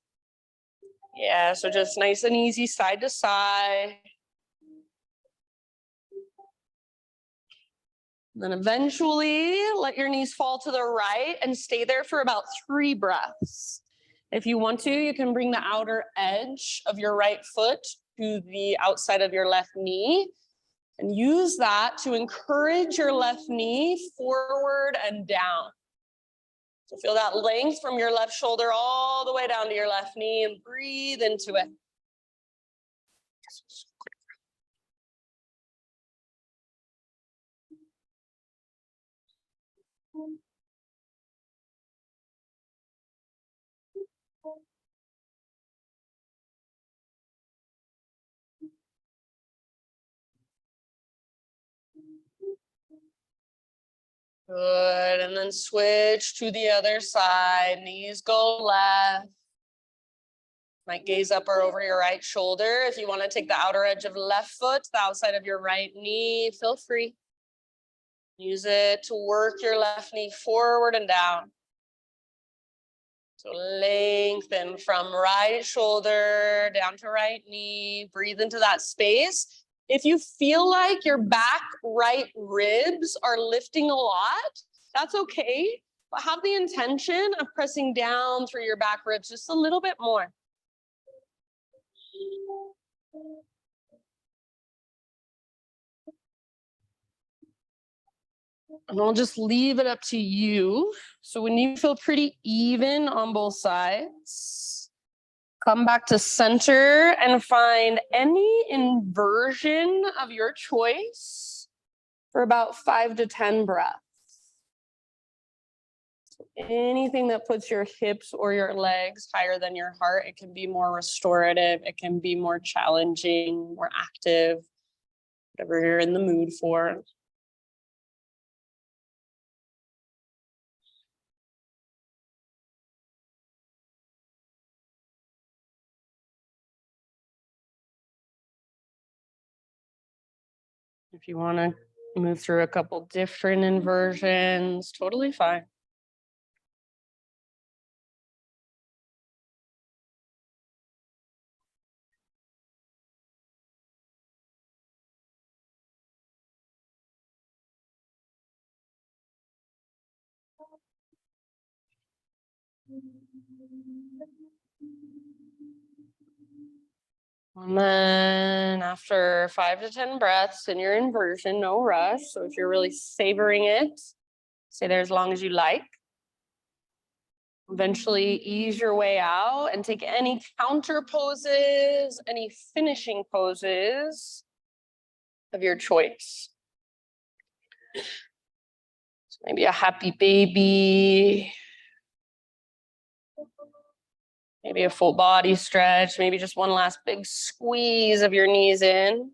Yeah, so just nice and easy side to side. Then eventually let your knees fall to the right and stay there for about 3 breaths. If you want to, you can bring the outer edge of your right foot to the outside of your left knee and use that to encourage your left knee forward and down. So feel that length from your left shoulder all the way down to your left knee and breathe into it. Good, and then switch to the other side. Knees go left. Might gaze up or over your right shoulder. If you want to take the outer edge of left foot to the outside of your right knee, feel free. Use it to work your left knee forward and down. So lengthen from right shoulder down to right knee. Breathe into that space. If you feel like your back right ribs are lifting a lot, that's okay. But have the intention of pressing down through your back ribs just a little bit more. And I'll just leave it up to you. So when you feel pretty even on both sides, come back to center and find any inversion of your choice for about 5 to 10 breaths. So Anything that puts your hips or your legs higher than your heart, it can be more restorative, it can be more challenging, more active, whatever you're in the mood for. If you want to move through a couple different inversions, totally fine. And then after 5 to 10 breaths in your inversion, no rush. So if you're really savoring it, stay there as long as you like. Eventually ease your way out and take any counter poses, any finishing poses of your choice. So maybe a happy baby, maybe a full body stretch, maybe just one last big squeeze of your knees in.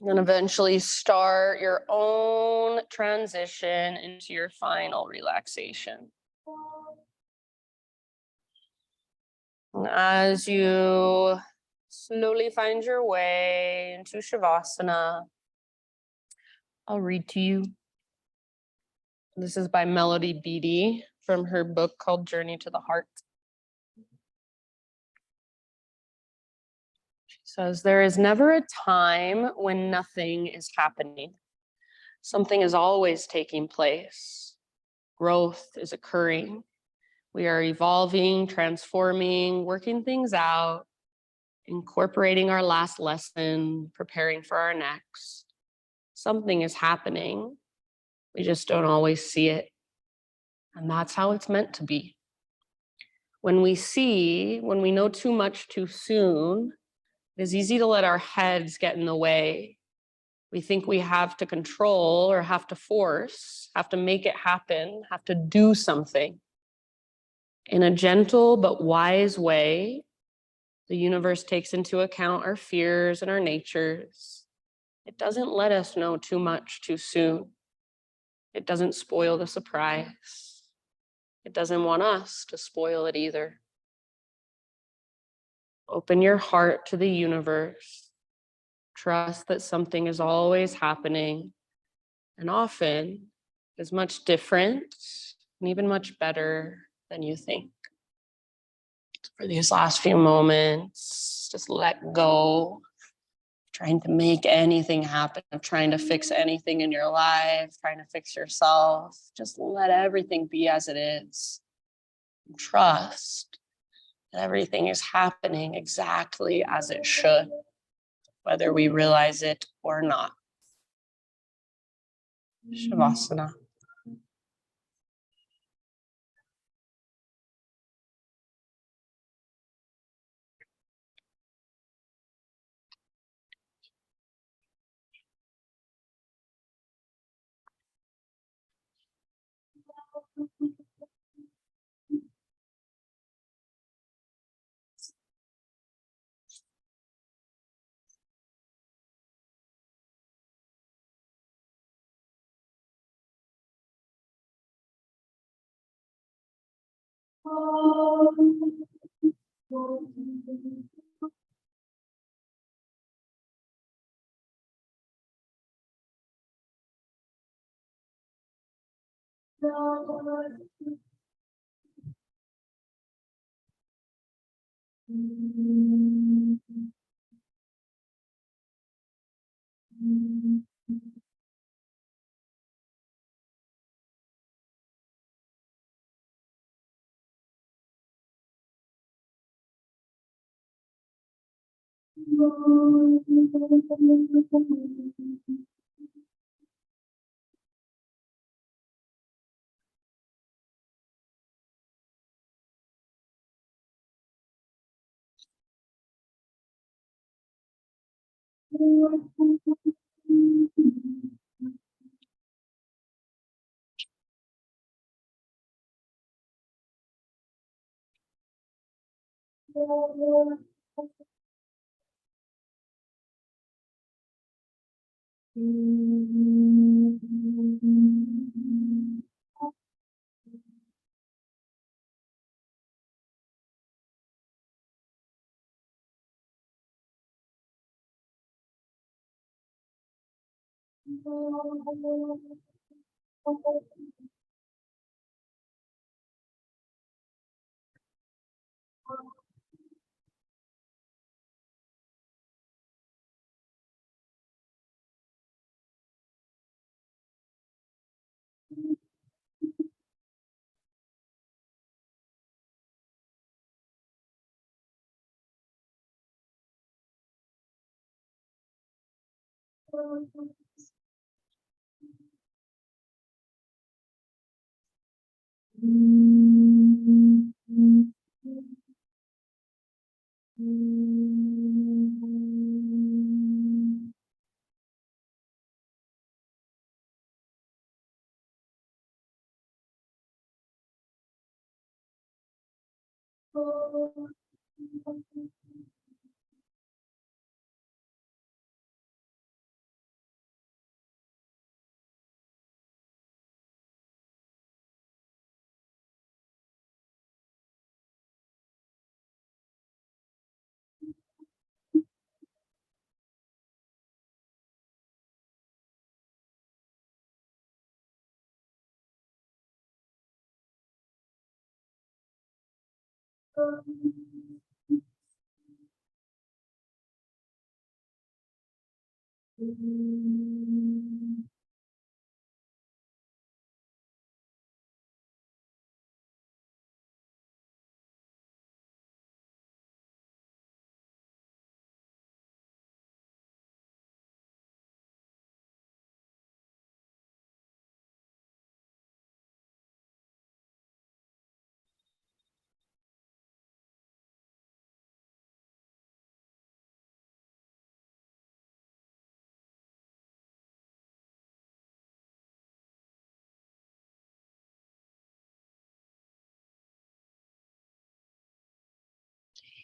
And then eventually start your own transition into your final relaxation. And as you slowly find your way into Shavasana, I'll read to you. This is by Melody Beattie from her book called Journey to the Heart. She says, there is never a time when nothing is happening. Something is always taking place. Growth is occurring. We are evolving, transforming, working things out, incorporating our last lesson, preparing for our next. Something is happening. We just don't always see it. And that's how it's meant to be. When we know too much too soon, it is easy to let our heads get in the way. We think we have to control or have to force, have to make it happen, have to do something. In a gentle but wise way, the universe takes into account our fears and our natures. It doesn't let us know too much too soon. It doesn't spoil the surprise. It doesn't want us to spoil it either. Open your heart to the universe. Trust that something is always happening, and often is much different and even much better than you think. For these last few moments, just let go, trying to make anything happen, trying to fix anything in your life, trying to fix yourself. Just let everything be as it is. Trust that everything is happening exactly as it should, whether we realize it or not. Shavasana.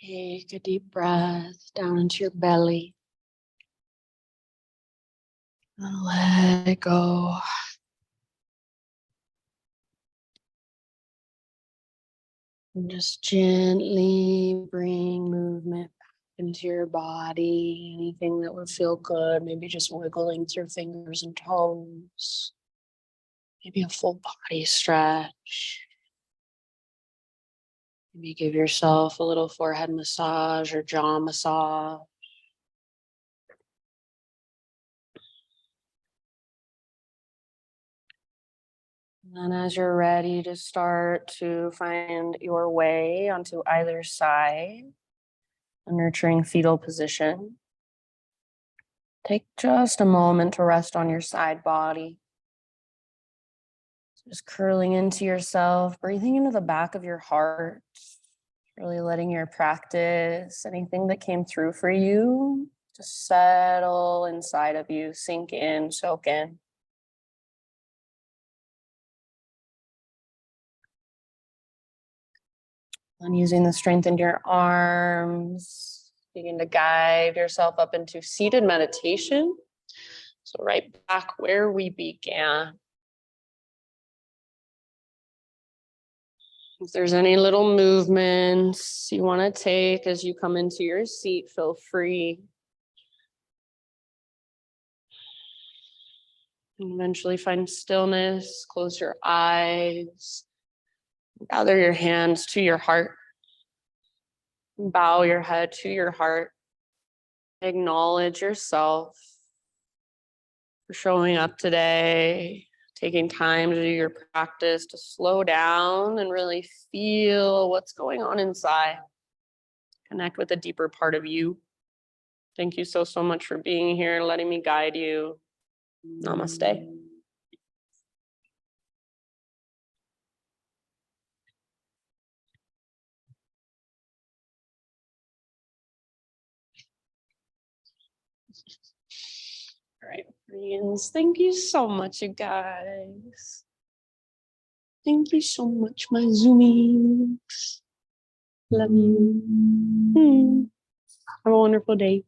Take a deep breath down into your belly. And let it go. And just gently bring movement back into your body. Anything that would feel good. Maybe just wiggling through fingers and toes. Maybe a full body stretch. Maybe give yourself a little forehead massage or jaw massage. And then as you're ready to start to find your way onto either side, a nurturing fetal position, take just a moment to rest on your side body. Just curling into yourself, breathing into the back of your heart, really letting your practice, anything that came through for you, just settle inside of you, sink in, soak in. And using the strength in your arms, begin to guide yourself up into seated meditation. So right back where we began. If there's any little movements you want to take as you come into your seat, feel free. And eventually find stillness, close your eyes, gather your hands to your heart, bow your head to your heart. Acknowledge yourself for showing up today, taking time to do your practice, to slow down and really feel what's going on inside. Connect with a deeper part of you. Thank you so, so much for being here, letting me guide you. Namaste. All right, friends, thank you so much, you guys. Thank you so much, my Zoomies. Love you. Have a wonderful day.